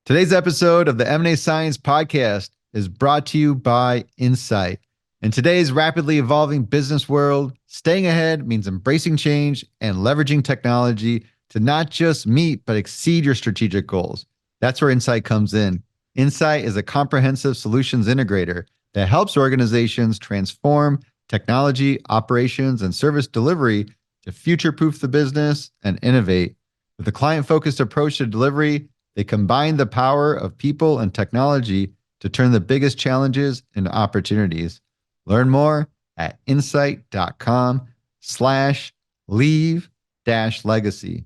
Today's episode of the M&A Science Podcast is brought to you by Insight. In today's rapidly evolving business world, staying ahead means embracing change and leveraging technology to not just meet, but exceed your strategic goals. That's where Insight comes in. Insight is a comprehensive solutions integrator that helps organizations transform technology, operations, and service delivery to future-proof the business and innovate. With a client-focused approach to delivery, they combine the power of people and technology to turn the biggest challenges into opportunities. Learn more at insight.com/leave-legacy.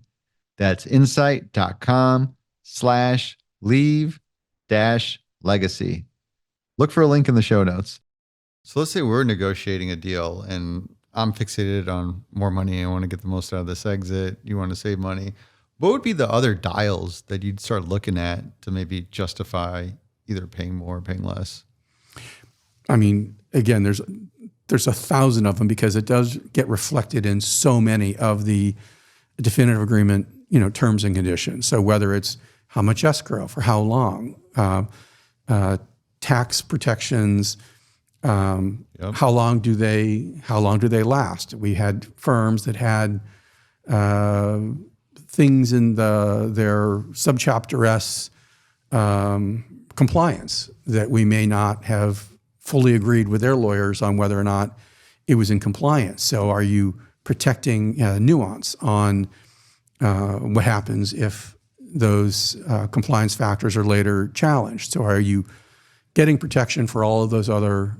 That's insight.com/leave-legacy. Look for a link in the show notes. So let's say we're negotiating a deal and I'm fixated on more money. I want to get the most out of this exit. You want to save money. What would be the other dials that you'd start looking at to maybe justify either paying more or paying less? I mean, again, there's 1,000 of them because it does get reflected in so many of the definitive agreement, terms and conditions. So whether it's how much escrow for how long, tax protections, how long do they last? We had firms that had things in their subchapter S compliance that we may not have fully agreed with their lawyers on whether or not it was in compliance. So are you protecting Nuance on what happens if those compliance factors are later challenged? So are you getting protection for all of those other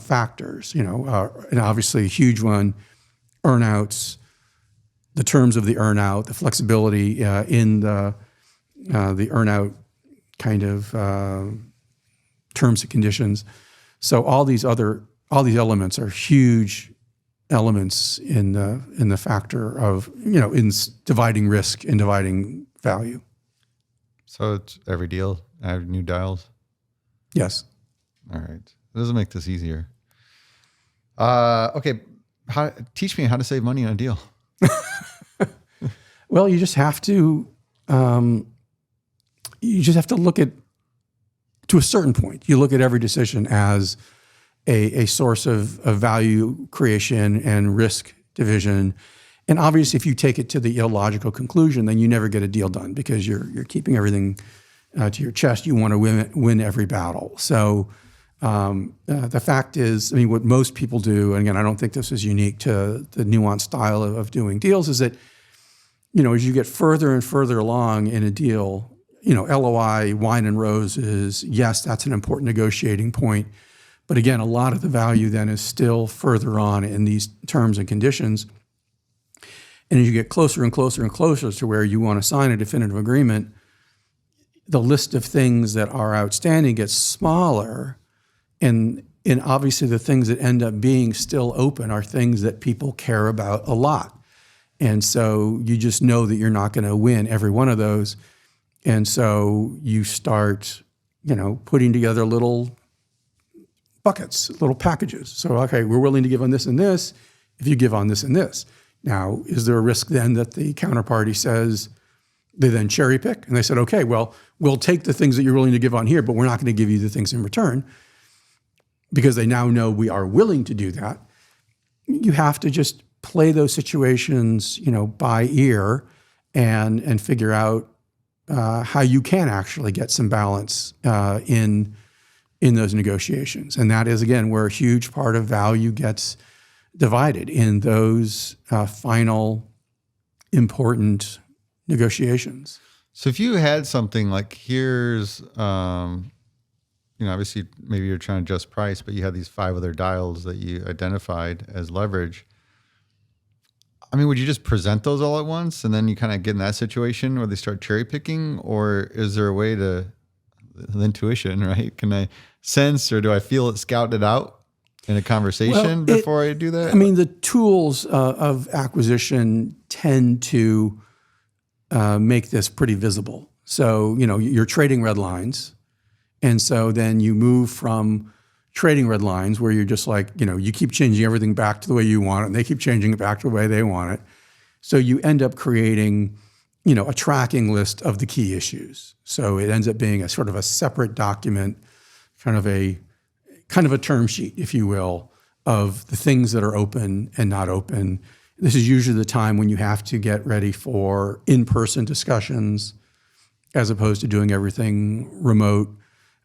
factors? And obviously a huge one, earnouts, the terms of the earnout, the flexibility in the earnout kind of terms and conditions. So all these elements are huge elements in the factor of in dividing risk and dividing value. So it's every deal, I have new dials. Yes. All right. It doesn't make this easier. Okay. Teach me how to save money on a deal. Well, you just have to look at, to a certain point, you look at every decision as a source of value creation and risk division. And obviously, if you take it to the illogical conclusion, then you never get a deal done because you're keeping everything to your chest. You want to win every battle. So the fact is, what most people do, and again, I don't think this is unique to the Nuance style of doing deals, is that, as you get further and further along in a deal, LOI, wine and roses, yes, that's an important negotiating point. But again, a lot of the value then is still further on in these terms and conditions. And as you get closer and closer and closer to where you want to sign a definitive agreement, the list of things that are outstanding gets smaller. And obviously the things that end up being still open are things that people care about a lot. And so you just know that you're not going to win every one of those. And so you start, putting together little buckets, little packages. So, okay, we're willing to give on this and this if you give on this and this. Now, is there a risk then that the counterparty says, they then cherry pick and they said, okay, well, we'll take the things that you're willing to give on here, but we're not going to give you the things in return, because they now know we are willing to do that. You have to just play those situations, by ear and figure out how you can actually get some balance in those negotiations. And that is, again, where a huge part of value gets divided in those final important negotiations. So if you had something like here's, obviously maybe you're trying to adjust price, but you had these 5 other dials that you identified as leverage. I mean, would you just present those all at once and then you kind of get in that situation where they start cherry picking, or is there a way to the intuition, right? Can I sense, or do I feel it scouted out in a conversation before I do that? I mean, the tools of acquisition tend to make this pretty visible. So, you're trading red lines. And so then you move from trading red lines where you're just like, you keep changing everything back to the way you want it, and they keep changing it back to the way they want it. So you end up creating, a tracking list of the key issues. So it ends up being a sort of a separate document, kind of a term sheet, if you will, of the things that are open and not open. This is usually the time when you have to get ready for in-person discussions as opposed to doing everything remote,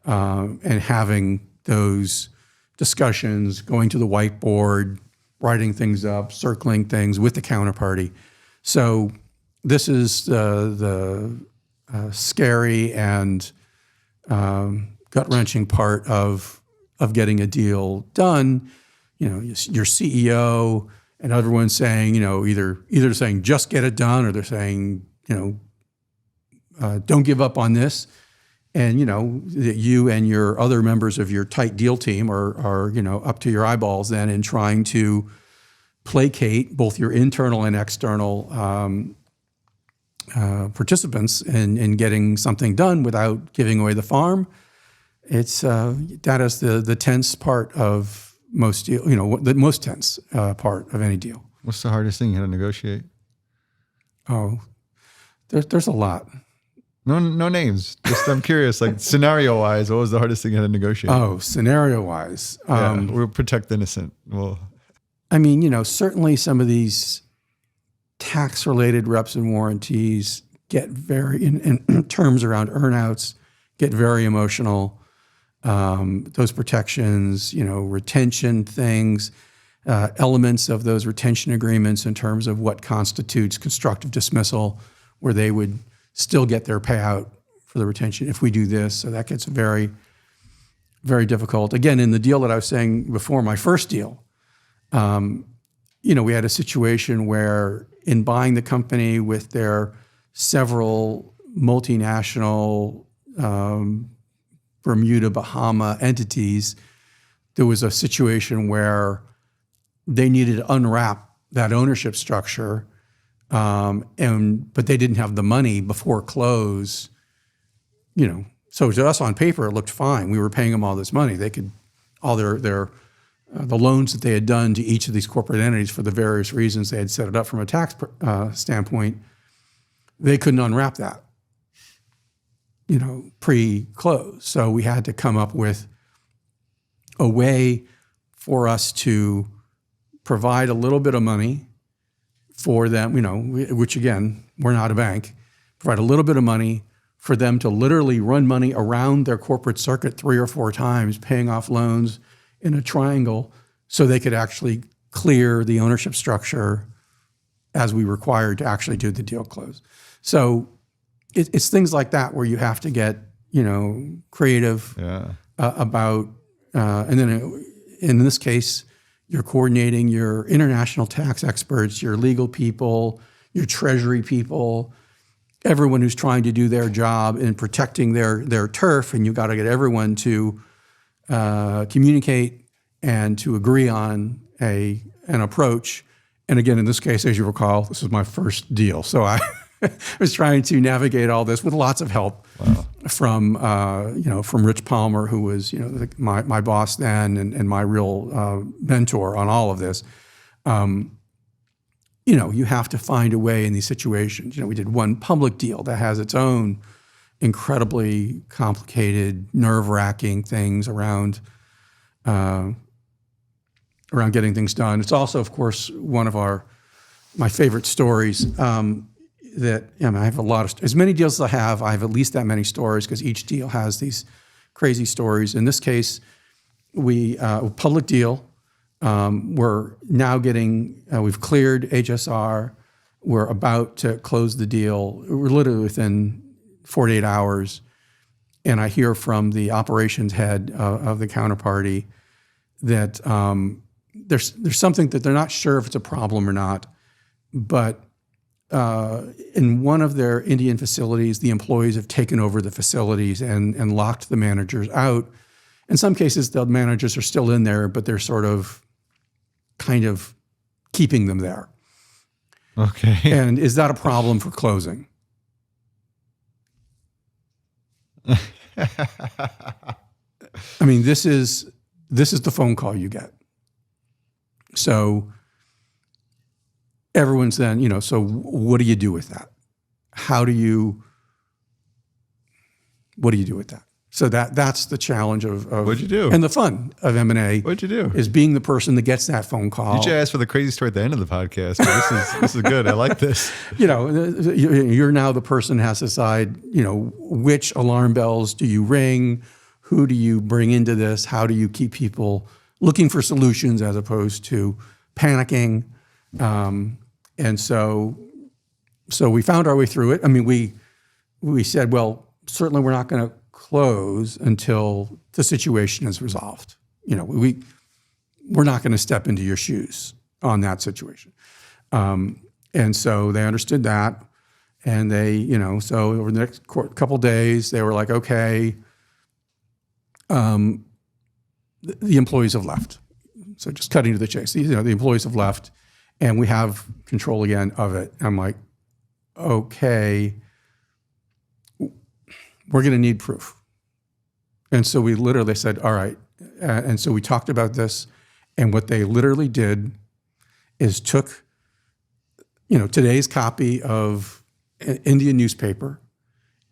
and having those discussions, going to the whiteboard, writing things up, circling things with the counterparty. So this is the scary and gut-wrenching part of getting a deal done. Your CEO and everyone's saying, either saying just get it done, or they're saying, don't give up on this. And, that you and your other members of your tight deal team are up to your eyeballs then in trying to placate both your internal and external participants in getting something done without giving away the farm. It's that is the tense part of most deal, the most tense part of any deal. What's the hardest thing you had to negotiate? Oh, there's a lot. No names. Just I'm curious, like scenario-wise, what was the hardest thing you had to negotiate? Oh, scenario-wise. We'll protect the innocent. Well, I mean, certainly some of these tax-related reps and warranties get very, in terms around earnouts, get very emotional. Those protections, retention things, elements of those retention agreements in terms of what constitutes constructive dismissal, where they would still get their payout for the retention if we do this. So that gets very, very difficult. Again, in the deal that I was saying before, my first deal, we had a situation where in buying the company with their several multinational Bermuda, Bahama entities, there was a situation where they needed to unwrap that ownership structure, but they didn't have the money before close. So to us on paper, it looked fine. We were paying them all this money. They could all their the loans that they had done to each of these corporate entities for the various reasons they had set it up from a tax standpoint. They couldn't unwrap that, pre-close. So we had to come up with a way for us to provide a little bit of money for them, which again, we're not a bank, provide a little bit of money for them to literally run money around their corporate circuit 3 or 4 times, paying off loans in a triangle so they could actually clear the ownership structure as we required to actually do the deal close. So it's things like that where you have to get, creative about, and then in this case, you're coordinating your international tax experts, your legal people, your treasury people, everyone who's trying to do their job in protecting their turf, and you've got to get everyone to communicate and to agree on an approach. And again, in this case, as you recall, this was my first deal, so I was trying to navigate all this with lots of help from Rich Palmer, who was my boss then and my real mentor on all of this. You have to find a way in these situations. We did one public deal that has its own incredibly complicated, nerve-wracking things around getting things done. It's also, of course, one of my favorite stories. I have a lot of, as many deals as I have at least that many stories because each deal has these crazy stories. In this case, a public deal, We're now we've cleared HSR. We're about to close the deal. We're literally within 48 hours. And I hear from the operations head of the counterparty that there's something that they're not sure if it's a problem or not. But in one of their Indian facilities, the employees have taken over the facilities and locked the managers out. In some cases, the managers are still in there, but they're sort of kind of keeping them there. Okay. And is that a problem for closing? I mean, this is the phone call you get. So everyone's then, so what do you do with that? What do you do with that? So that's the challenge of What'd you do? And the fun of M&A. What'd you do? Is being the person that gets that phone call. You should ask for the crazy story at the end of the podcast. This is good. I like this. You're now the person who has to decide, which alarm bells do you ring? Who do you bring into this? How do you keep people looking for solutions as opposed to panicking? And so we found our way through it. I mean, we said, well, certainly we're not going to close until the situation is resolved. We're not going to step into your shoes on that situation. And so they understood that. And they, so over the next couple of days, they were like, okay, the employees have left. So just cutting to the chase, the employees have left and we have control again of it. I'm like, okay, we're going to need proof. And so we literally said, all right. And so we talked about this. And what they literally did is took, today's copy of an Indian newspaper,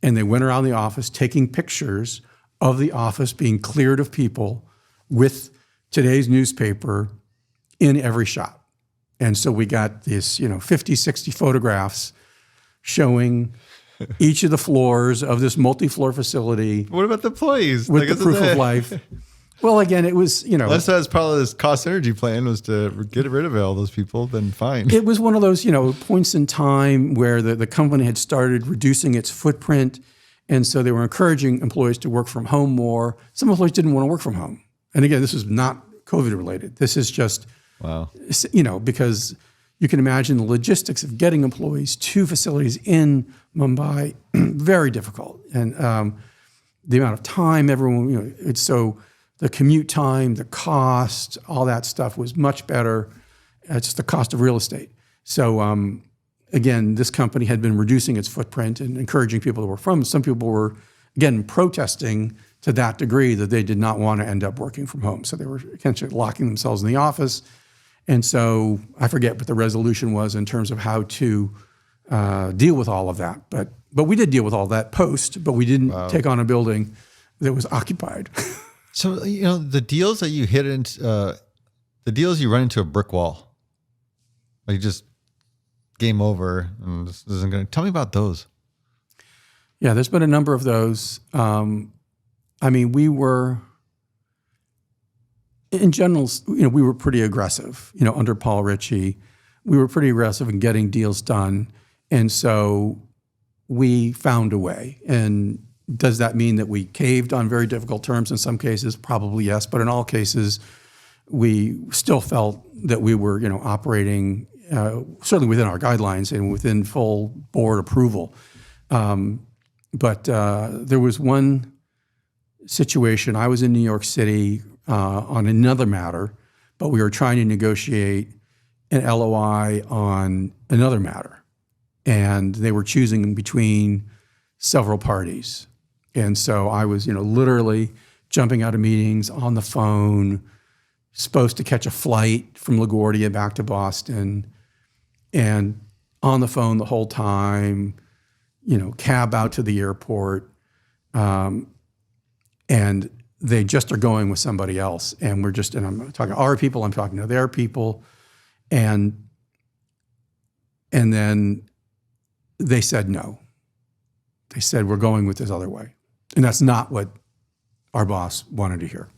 and they went around the office taking pictures of the office being cleared of people with today's newspaper in every shot. And so we got this, 50, 60 photographs showing each of the floors of this multi-floor facility. What about the employees? With the proof of life. Well, again, it was, Unless that's part of this cost synergy plan was to get rid of all those people, then fine. It was one of those, points in time where the company had started reducing its footprint. And so they were encouraging employees to work from home more. Some employees didn't want to work from home. And again, this is not COVID related. This is just, wow. Because you can imagine the logistics of getting employees to facilities in Mumbai, very difficult. And the amount of time everyone, so the commute time, the cost, all that stuff was much better. Just the cost of real estate. So again, this company had been reducing its footprint and encouraging people to work from. Some people were, again, protesting to that degree that they did not want to end up working from home. So they were essentially locking themselves in the office. And so I forget what the resolution was in terms of how to deal with all of that. But we did deal with all that post, but we didn't take on a building that was occupied. So, the deals that you hit into, the deals you run into a brick wall, like just game over and this isn't going to, tell me about those. Yeah, there's been a number of those. We were, in general, we were pretty aggressive, under Paul Ritchie. We were pretty aggressive in getting deals done. And so we found a way. And does that mean that we caved on very difficult terms in some cases? Probably yes. But in all cases, we still felt that we were, operating certainly within our guidelines and within full board approval. But there was one situation. I was in New York City on another matter, but we were trying to negotiate an LOI on another matter. And they were choosing between several parties. And so I was, literally jumping out of meetings on the phone, supposed to catch a flight from LaGuardia back to Boston, and on the phone the whole time, cab out to the airport, and they just are going with somebody else. And I'm talking to our people, I'm talking to their people, and then they said no. They said, we're going with this other way. And that's not what our boss wanted to hear.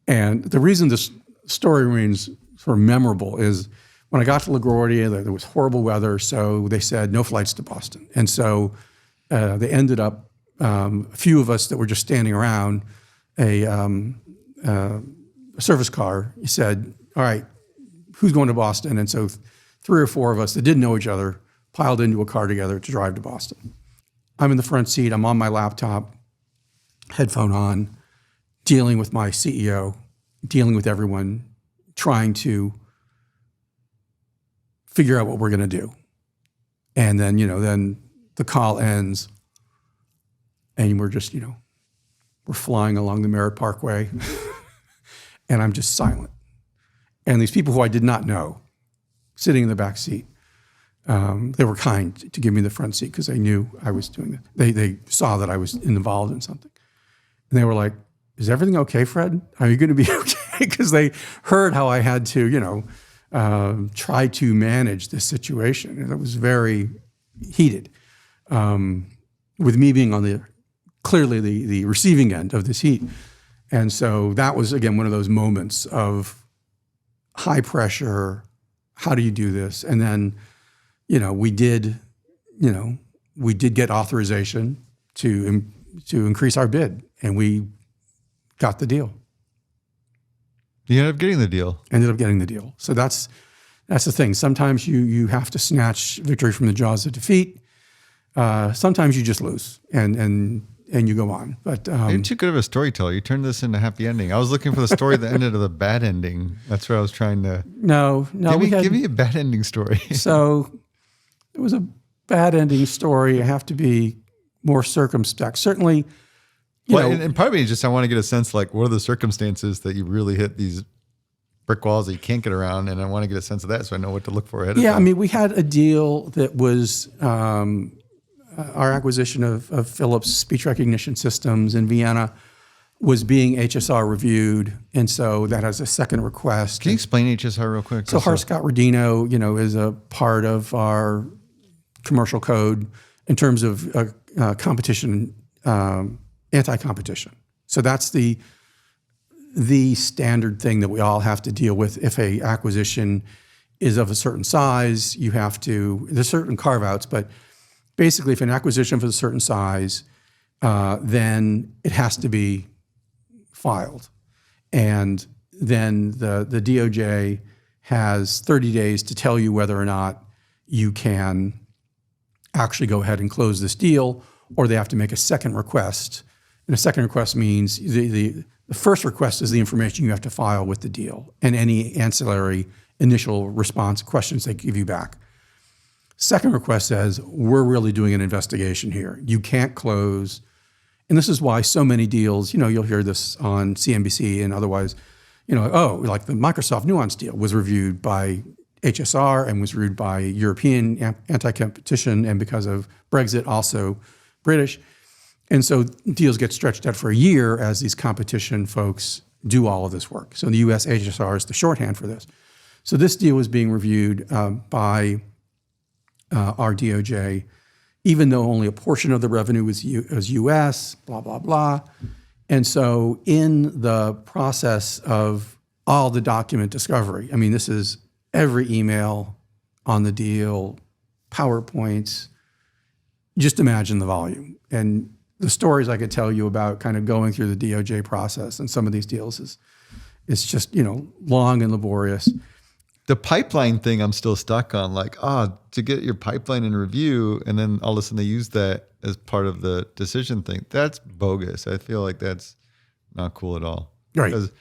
And the reason this story remains sort of memorable is when I got to LaGuardia, there was horrible weather, so they said no flights to Boston. And so they ended up, a few of us that were just standing around, a service car, he said, all right, who's going to Boston? And so 3 or 4 of us that didn't know each other piled into a car together to drive to Boston. I'm in the front seat, I'm on my laptop, headphone on, dealing with my CEO, dealing with everyone, trying to figure out what we're going to do. And then, then the call ends and we're just, we're flying along the Merritt Parkway and I'm just silent. And these people who I did not know, sitting in the back seat, they were kind to give me the front seat because they knew I was doing it. They saw that I was involved in something. And they were like, is everything okay, Fred? Are you going to be okay? Because they heard how I had to, try to manage this situation. And it was very heated, with me being on clearly the receiving end of this heat. And so that was, again, one of those moments of high pressure. How do you do this? And then, we did get authorization to increase our bid, and we got the deal. You ended up getting the deal. Ended up getting the deal. So that's the thing. Sometimes you have to snatch victory from the jaws of defeat. Sometimes you just lose and you go on. But you're too good of a storyteller. You turned this into a happy ending. I was looking for the story that ended with a bad ending. That's what I was trying to. No. Give me a bad ending story. So it was a bad ending story. I have to be more circumspect. Certainly. And part of me is just I want to get a sense like what are the circumstances that you really hit these brick walls that you can't get around, and I want to get a sense of that so I know what to look for ahead of time. Yeah, I mean, we had a deal that was our acquisition of Philips speech recognition systems in Vienna was being HSR reviewed, and so that has a second request. Can you explain HSR real quick? So Hart-Scott-Rodino, is a part of our commercial code in terms of competition. Anti-competition. So that's the standard thing that we all have to deal with. If a acquisition is of a certain size, there's certain carve-outs, but basically if an acquisition for a certain size, then it has to be filed. And then the DOJ has 30 days to tell you whether or not you can actually go ahead and close this deal, or they have to make a second request. And a second request means the first request is the information you have to file with the deal and any ancillary initial response questions they give you back. Second request says, we're really doing an investigation here. You can't close. And this is why so many deals, you'll hear this on CNBC and otherwise, like the Microsoft Nuance deal was reviewed by HSR and was reviewed by European anti-competition, and because of Brexit, also British. And so deals get stretched out for a year as these competition folks do all of this work. So the US HSR is the shorthand for this. So this deal was being reviewed by our DOJ, even though only a portion of the revenue was US, blah, blah, blah. And so in the process of all the document discovery, I mean, this is every email on the deal, PowerPoints, just imagine the volume. And the stories I could tell you about kind of going through the DOJ process and some of these deals is just, long and laborious. The pipeline thing I'm still stuck on, to get your pipeline in review and then all of a sudden they use that as part of the decision thing. That's bogus. I feel like that's not cool at all. Right. Because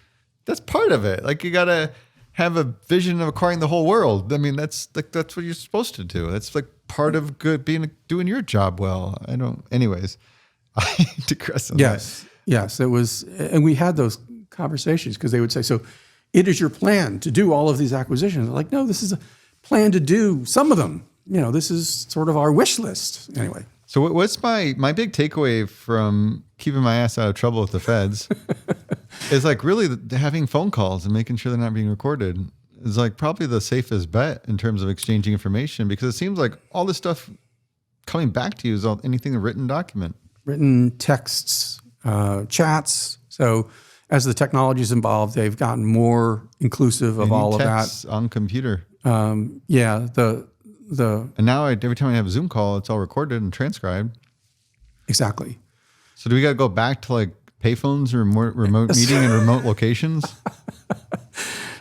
that's part of it. Like you got to have a vision of acquiring the whole world. I mean, that's what you're supposed to do. That's like part of doing your job well. Anyways, I digress on that. Yes, it was, and we had those conversations because they would say, so it is your plan to do all of these acquisitions. Like, no, this is a plan to do some of them. This is sort of our wish list. Anyway. So what's my big takeaway from keeping my ass out of trouble with the feds is like really having phone calls and making sure they're not being recorded is like probably the safest bet in terms of exchanging information, because it seems like all this stuff coming back to you is anything a written document. Written texts, chats. So as the technology's involved, they've gotten more inclusive of all of that. On computer. Yeah, And now every time I have a Zoom call, it's all recorded and transcribed. Exactly. So do we got to go back to like payphones or more remote meeting in remote locations?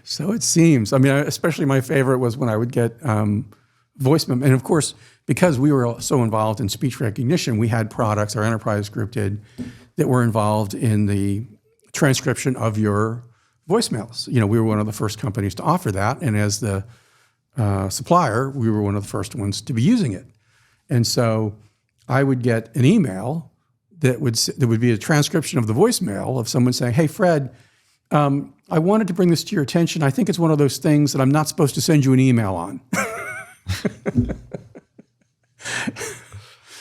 So it seems. I mean, especially my favorite was when I would get voicemail. And of course, because we were so involved in speech recognition, we had products, our enterprise group did, that were involved in the transcription of your voicemails. You know, we were one of the first companies to offer that. And as the supplier, we were one of the first ones to be using it. And so I would get an email that would be a transcription of the voicemail of someone saying, "Hey, Fred, I wanted to bring this to your attention. I think it's one of those things that I'm not supposed to send you an email on."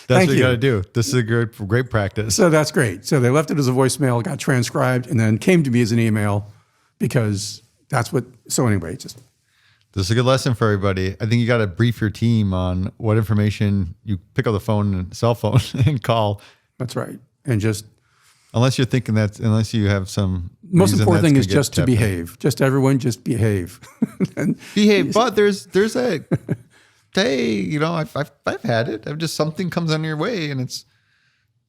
That's what you got to do. This is a great practice. So that's great. So they left it as a voicemail, got transcribed, and then came to me as an email because that's what. So anyway, just. This is a good lesson for everybody. I think you got to brief your team on what information you pick up the phone and cell phone and call. That's right. And just. Unless you're thinking unless you have some. Most important thing is just to behave. Just everyone just behave. Behave. But there's a. Hey, you know, I've had it. Something comes on your way, and it's,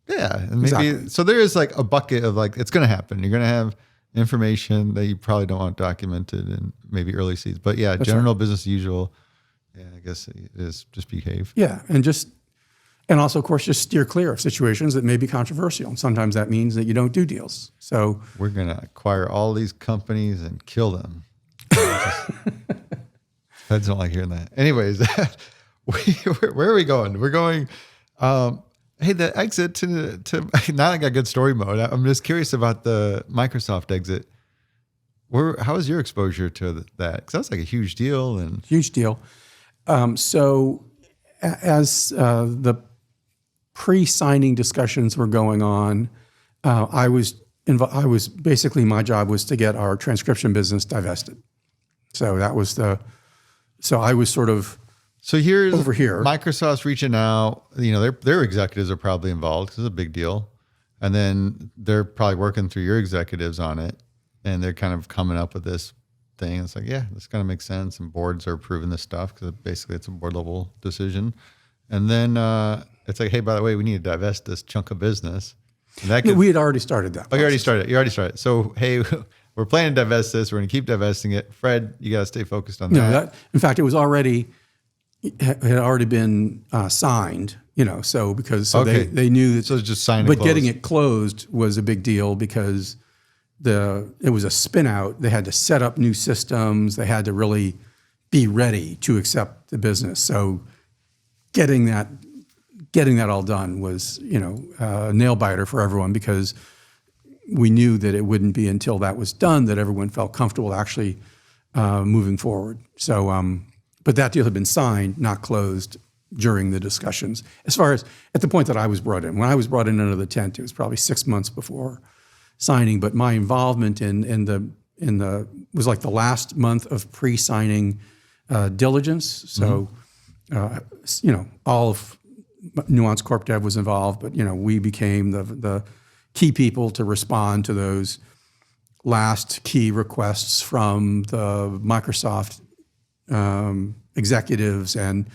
and maybe Exactly. So there is like a bucket of like it's going to happen. You're going to have information that you probably don't want documented in maybe early seeds, but yeah, That's general right. business as usual. Yeah, I guess it is just behave. Yeah, and also of course just steer clear of situations that may be controversial. And sometimes that means that you don't do deals. So We're going to acquire all these companies and kill them. Feds don't like hearing that. Anyways, where are we going? We're going. Hey, the exit to now I got good story mode. I'm just curious about the Microsoft exit. How was your exposure to that? Because that's like a huge deal and huge deal. So as the pre-signing discussions were going on, I was basically my job was to get our transcription business divested. So that was So I was sort of here's over here. Microsoft's reaching out. You know, their executives are probably involved because it's a big deal, and then they're probably working through your executives on it, and they're kind of coming up with this thing. It's like, yeah, this kind of makes sense, and boards are approving this stuff because basically it's a board level decision, and then it's like, hey, by the way, we need to divest this chunk of business. And that we had already started that. Oh, you already started. So hey. We're planning to divest this. We're going to keep divesting it. Fred, you got to stay focused on that. No, in fact, it had already been signed. You know, they knew that. So it's just signed. But getting it closed was a big deal because it was a spin out. They had to set up new systems. They had to really be ready to accept the business. So getting that all done was a nail biter for everyone because we knew that it wouldn't be until that was done that everyone felt comfortable actually moving forward. So, but that deal had been signed, not closed during the discussions. As far as at the point that I was brought in, when I was brought in under the tent, it was probably 6 months before signing. But my involvement in the was like the last month of pre-signing diligence. So, all of Nuance Corp Dev was involved, but we became the key people to respond to those last key requests from the Microsoft executives and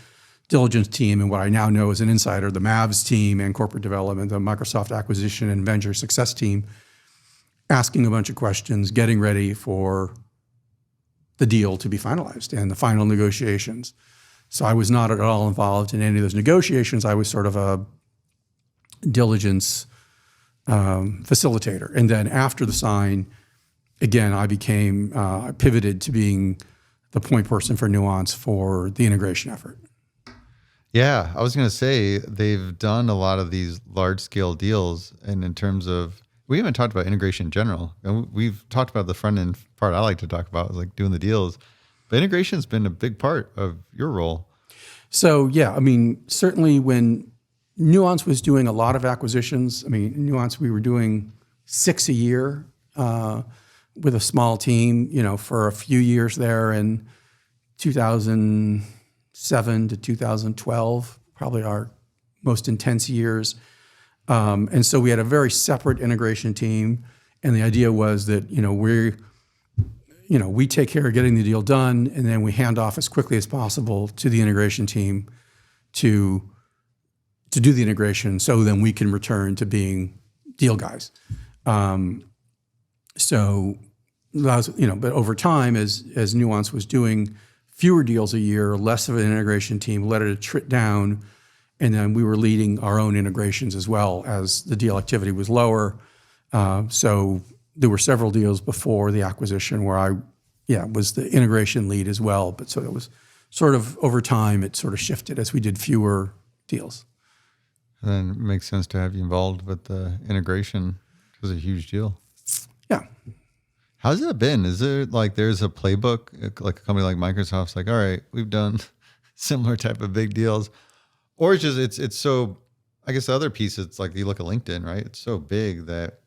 diligence team, and what I now know as an insider, the Mavs team and corporate development, the Microsoft acquisition and venture success team, asking a bunch of questions, getting ready for the deal to be finalized and the final negotiations. So I was not at all involved in any of those negotiations. I was sort of a diligence facilitator. And then after the sign, again, I became pivoted to being the point person for Nuance for the integration effort. Yeah, I was going to say they've done a lot of these large scale deals, and in terms of, we haven't talked about integration in general. And we've talked about the front end part I like to talk about, is like doing the deals. But integration has been a big part of your role. So yeah, I mean, certainly when Nuance was doing a lot of acquisitions, Nuance, we were doing 6 a year with a small team, for a few years there in 2007 to 2012, probably our most intense years. And so we had a very separate integration team. And the idea was that, we take care of getting the deal done, and then we hand off as quickly as possible to the integration team to do the integration, so then we can return to being deal guys. So that was, but over time, as Nuance was doing fewer deals a year, less of an integration team, let it trit down, and then we were leading our own integrations as well as the deal activity was lower. So there were several deals before the acquisition where I was the integration lead as well. But so it was sort of over time, it sort of shifted as we did fewer deals. And then it makes sense to have you involved with the integration. It was a huge deal. Yeah. How's that been? Is there there's a playbook, like a company like Microsoft's like, all right, we've done similar type of big deals, or it's just, it's so, I guess the other piece, it's like you look at LinkedIn, right? It's so big that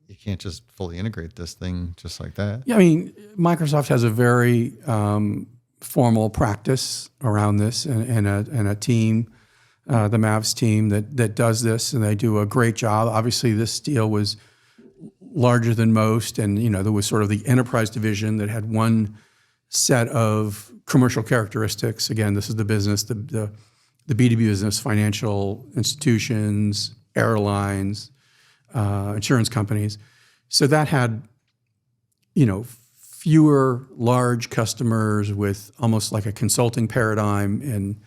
you can't just fully integrate this thing just like that. Yeah. I mean, Microsoft has a very formal practice around this and a team, the Mavs team that does this, and they do a great job. Obviously, this deal was larger than most, and there was sort of the enterprise division that had one set of commercial characteristics. Again, this is the business, the B2B business, financial institutions, airlines, insurance companies. So that had, fewer large customers with almost like a consulting paradigm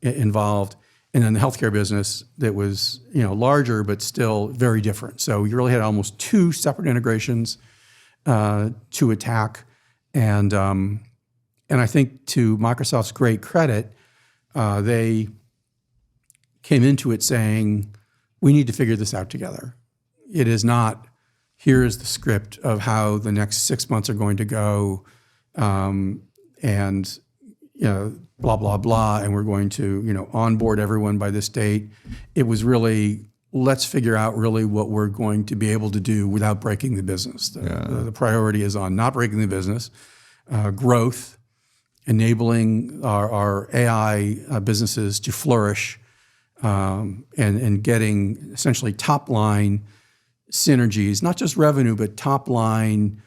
involved. And then the healthcare business that was, larger, but still very different. So you really had almost two separate integrations to attack. And I think to Microsoft's great credit, they came into it saying, we need to figure this out together. It is not, here is the script of how the next 6 months are going to go, and blah, blah, blah, and we're going to, onboard everyone by this date. It was really, let's figure out really what we're going to be able to do without breaking the business. The priority is on not breaking the business, growth, enabling our AI businesses to flourish, and getting essentially top-line synergies, not just revenue, but top-line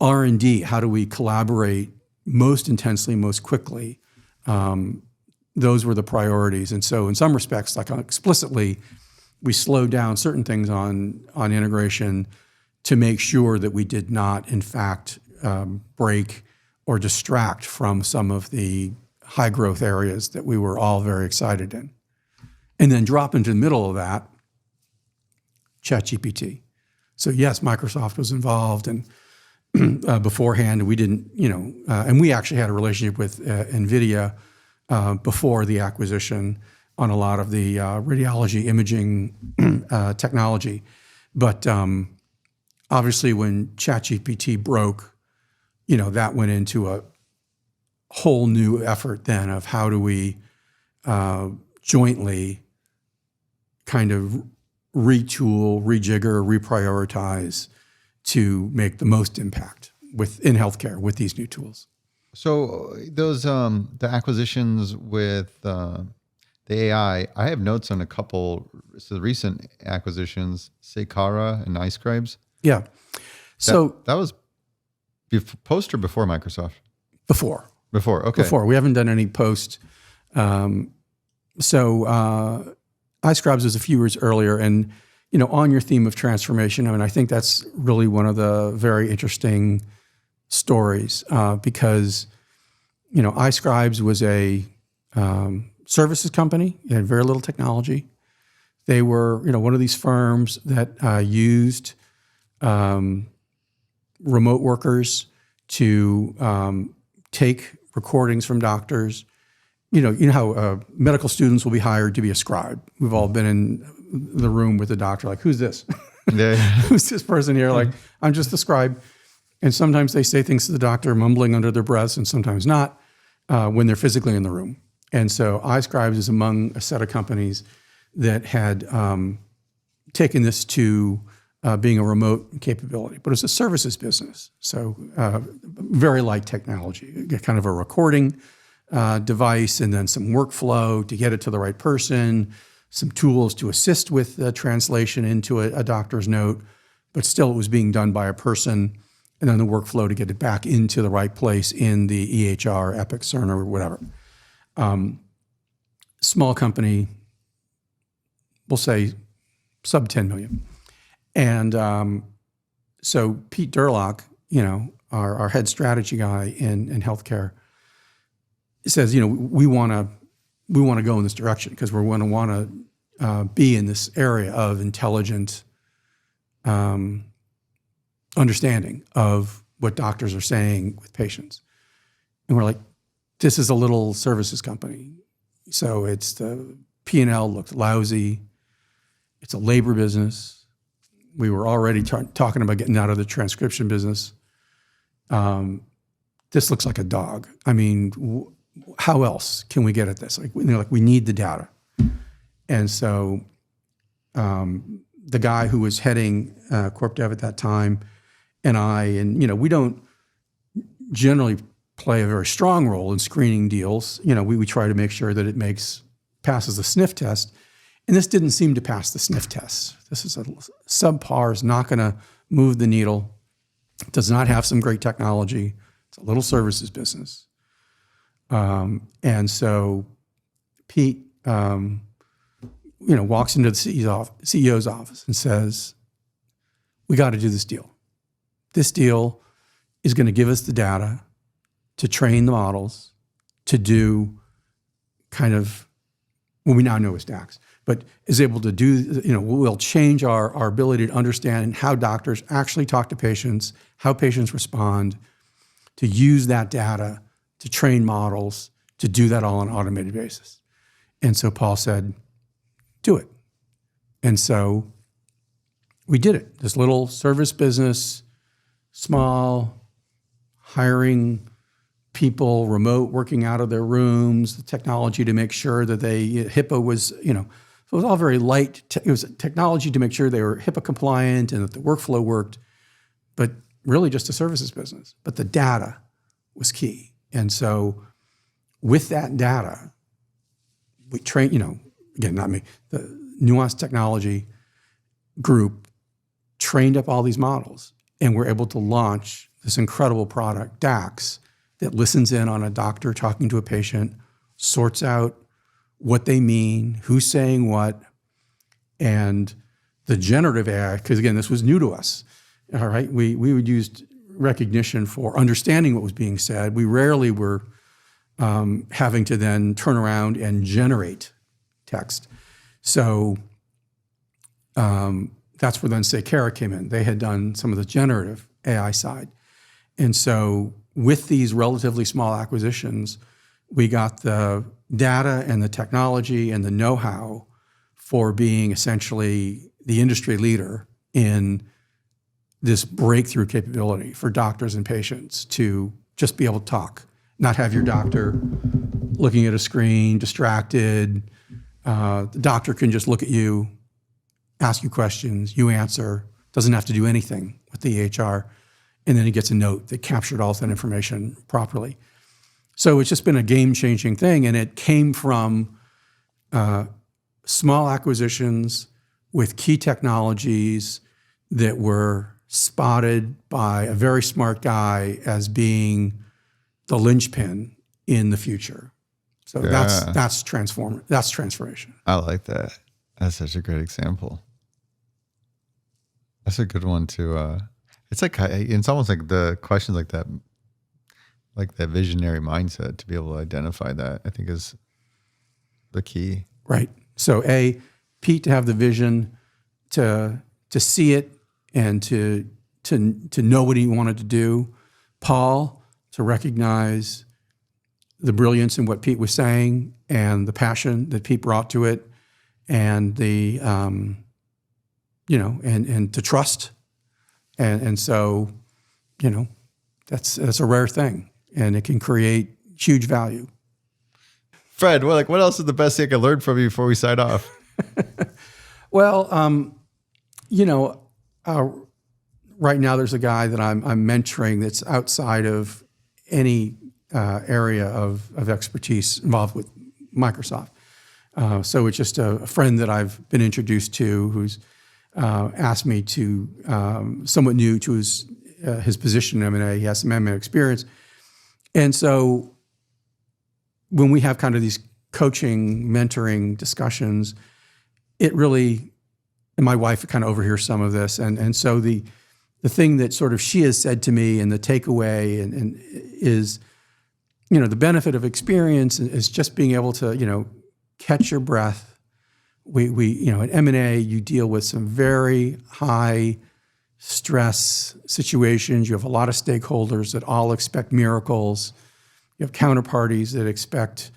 R&D. How do we collaborate most intensely, most quickly? Those were the priorities. And so in some respects, like explicitly, we slowed down certain things on integration to make sure that we did not, in fact, break or distract from some of the high growth areas that we were all very excited in. And then drop into the middle of that, ChatGPT. So yes, Microsoft was involved, and beforehand, we didn't, and we actually had a relationship with NVIDIA before the acquisition on a lot of the radiology imaging technology. But obviously when ChatGPT broke, that went into a whole new effort then of how do we jointly kind of retool, rejigger, reprioritize to make the most impact in healthcare with these new tools. So those the acquisitions with the AI, I have notes on a couple. So the recent acquisitions, Seikara and iScribes. Yeah. So that was post or before Microsoft? Before. Okay. Before. We haven't done any post. iScribes was a few years earlier, and on your theme of transformation, I think that's really one of the very interesting stories because iScribes was a services company. It had very little technology. They were one of these firms that used remote workers to take recordings from doctors. You know how medical students will be hired to be a scribe. We've all been in the room with the doctor, like, who's this? Yeah. Who's this person here? Like, I'm just the scribe. And sometimes they say things to the doctor mumbling under their breaths, and sometimes not when they're physically in the room. And so iScribes is among a set of companies that had taken this to being a remote capability, but it's a services business. So very light technology, kind of a recording device, and then some workflow to get it to the right person, some tools to assist with the translation into a doctor's note, but still it was being done by a person, and then the workflow to get it back into the right place in the EHR, Epic, Cerner, or whatever. Small company, we'll say sub 10 million. And so Pete Durlock, our head strategy guy in healthcare, says, we want to go in this direction because we're going to want to be in this area of intelligent understanding of what doctors are saying with patients. And we're like, this is a little services company. So it's the P&L looked lousy. It's a labor business. We were already talking about getting out of the transcription business. This looks like a dog. I mean, how else can we get at this? We need the data. And so the guy who was heading Corp Dev at that time and we don't generally play a very strong role in screening deals. We try to make sure that it passes the sniff test. And this didn't seem to pass the sniff test. This is a subpar, is not going to move the needle, does not have some great technology. It's a little services business. And so Pete, walks into the CEO's office and says, we got to do this deal. This deal is going to give us the data to train the models to do kind of what we now know as DAX, but is able to do, will change our ability to understand how doctors actually talk to patients, how patients respond, to use that data to train models, to do that all on an automated basis. And so Paul said, do it. And so we did it. This little service business, small, hiring people, remote, working out of their rooms, the technology to make sure that HIPAA was, so it was all very light. It was technology to make sure they were HIPAA compliant and that the workflow worked, but really just a services business. But the data was key. And so with that data, we train, again, not me, the Nuance technology group trained up all these models, and we're able to launch this incredible product, DAX, that listens in on a doctor talking to a patient, sorts out what they mean, who's saying what, and the generative AI, because again, this was new to us, all right? We would use recognition for understanding what was being said. We rarely were having to then turn around and generate text. So that's where then Sequeira came in. They had done some of the generative AI side. And so with these relatively small acquisitions, we got the data and the technology and the know-how for being essentially the industry leader in this breakthrough capability for doctors and patients to just be able to talk, not have your doctor looking at a screen, distracted. The doctor can just look at you, ask you questions, you answer, doesn't have to do anything with the EHR, and then he gets a note that captured all that information properly. So it's just been a game-changing thing, and it came from small acquisitions with key technologies that were spotted by a very smart guy as being the linchpin in the future. So that's transformation. I like that. That's such a great example. That's a good one to. It's almost like the questions like that visionary mindset to be able to identify that, I think, is the key. Right. So Pete to have the vision to see it and to know what he wanted to do. Paul to recognize the brilliance in what Pete was saying and the passion that Pete brought to it, and the and to trust. And so, that's a rare thing, and it can create huge value. Fred, what else is the best thing I could learn from you before we sign off? Well, right now there's a guy that I'm mentoring that's outside of any area of expertise involved with Microsoft. So it's just a friend that I've been introduced to who's asked me to, somewhat new to his position in M&A. He has some M&A experience. And so when we have kind of these coaching, mentoring discussions, it really, and my wife kind of overhears some of this. And so the thing that sort of she has said to me and the takeaway and is, the benefit of experience is just being able to, catch your breath. We at M&A, you deal with some very high stress situations. You have a lot of stakeholders that all expect miracles. You have counterparties that expect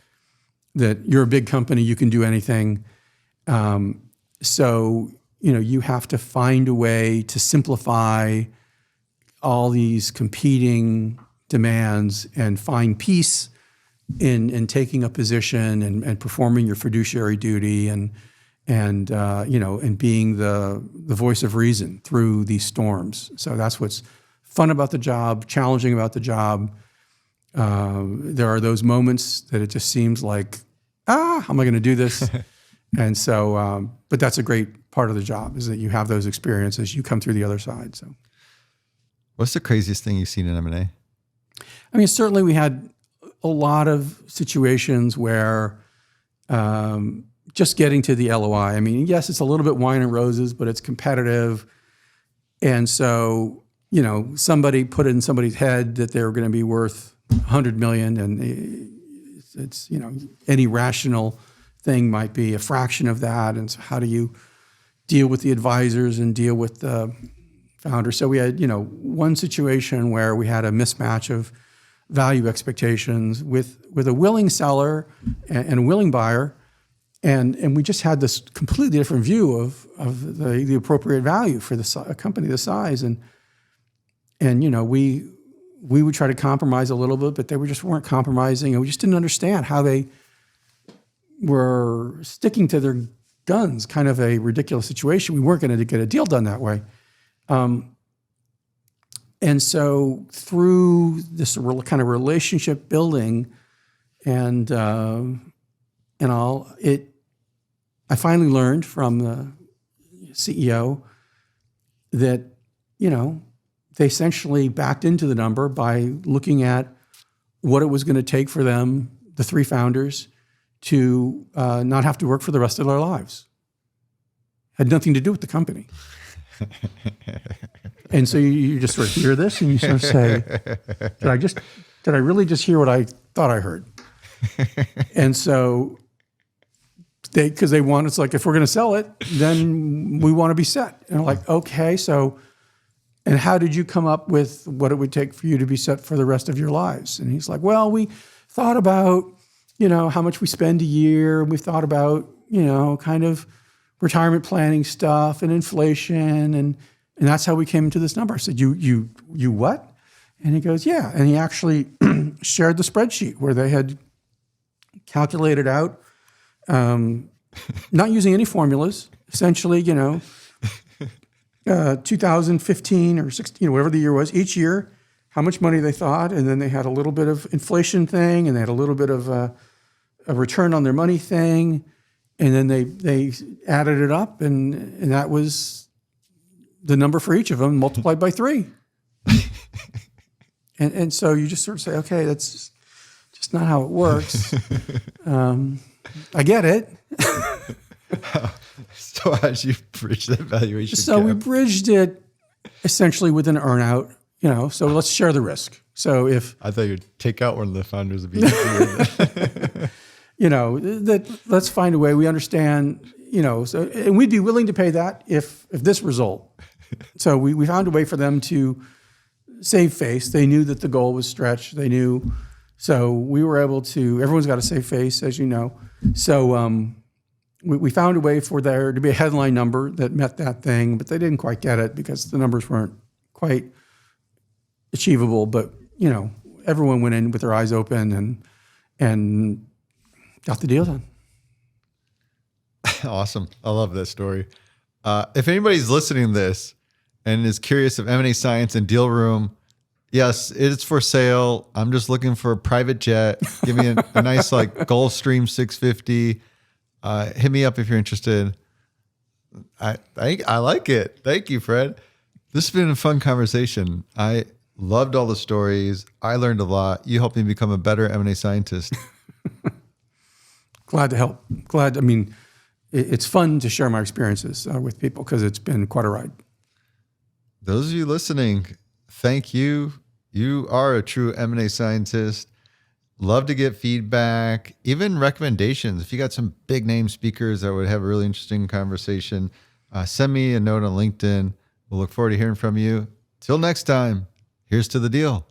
that you're a big company, you can do anything. So, you have to find a way to simplify all these competing demands and find peace in taking a position and performing your fiduciary duty and being the voice of reason through these storms. So that's what's fun about the job, challenging about the job. There are those moments that it just seems like, how am I going to do this? And so, but that's a great part of the job, is that you have those experiences, you come through the other side. So, what's the craziest thing you've seen in M&A? I mean, certainly we had a lot of situations where just getting to the LOI, I mean, yes, it's a little bit wine and roses, but it's competitive. And so, somebody put in somebody's head that they were going to be worth $100 million, and it's any rational thing might be a fraction of that. And so how do you deal with the advisors and deal with the founder? So we had, one situation where we had a mismatch of value expectations with a willing seller and a willing buyer. And we just had this completely different view of the appropriate value for a company this size. And we would try to compromise a little bit, but they weren't compromising. And we just didn't understand how they were sticking to their guns, kind of a ridiculous situation. We weren't going to get a deal done that way. And so through this kind of relationship building and all, I finally learned from the CEO that, they essentially backed into the number by looking at what it was going to take for them, the three founders, to not have to work for the rest of their lives. Had nothing to do with the company. And so you just sort of hear this and you sort of say, did I really just hear what I thought I heard? And so because they want, it's like, if we're going to sell it, then we want to be set. And I'm like, okay, so, and how did you come up with what it would take for you to be set for the rest of your lives? And he's like, well, we thought about, how much we spend a year. We thought about, kind of retirement planning stuff and inflation. And that's how we came to this number. I said, you what? And he goes, yeah. And he actually shared the spreadsheet where they had calculated out, not using any formulas, essentially, 2015 or 16, whatever the year was, each year, how much money they thought. And then they had a little bit of inflation thing, and they had a little bit of a return on their money thing. And then they added it up, and that was the number for each of them multiplied by 3. And so you just sort of say, okay, that's just not how it works. I get it. So how'd you bridge that valuation So gap? we bridged it essentially with an earn-out, so let's share the risk. So if... I thought you'd take out one of the founders would be easier. that let's find a way. We understand, so, and we'd be willing to pay that if this result. So we found a way for them to save face. They knew that the goal was stretched. They knew, so we were able to. Everyone's got to save face, as you know. So we found a way for there to be a headline number that met that thing, but they didn't quite get it because the numbers weren't quite achievable. But everyone went in with their eyes open and got the deal done. Awesome. I love that story. If anybody's listening to this and is curious of M&A Science and Deal Room, yes, it's for sale. I'm just looking for a private jet. Give me a nice Gulfstream 650. Hit me up if you're interested. I like it. Thank you, Fred. This has been a fun conversation. I loved all the stories. I learned a lot. You helped me become a better M&A scientist. Glad to help. I mean, it's fun to share my experiences with people because it's been quite a ride. Those of you listening, thank you. You are a true M&A scientist. Love to get feedback, even recommendations. If you got some big name speakers that would have a really interesting conversation, send me a note on LinkedIn. We'll look forward to hearing from you. Till next time, here's to the deal.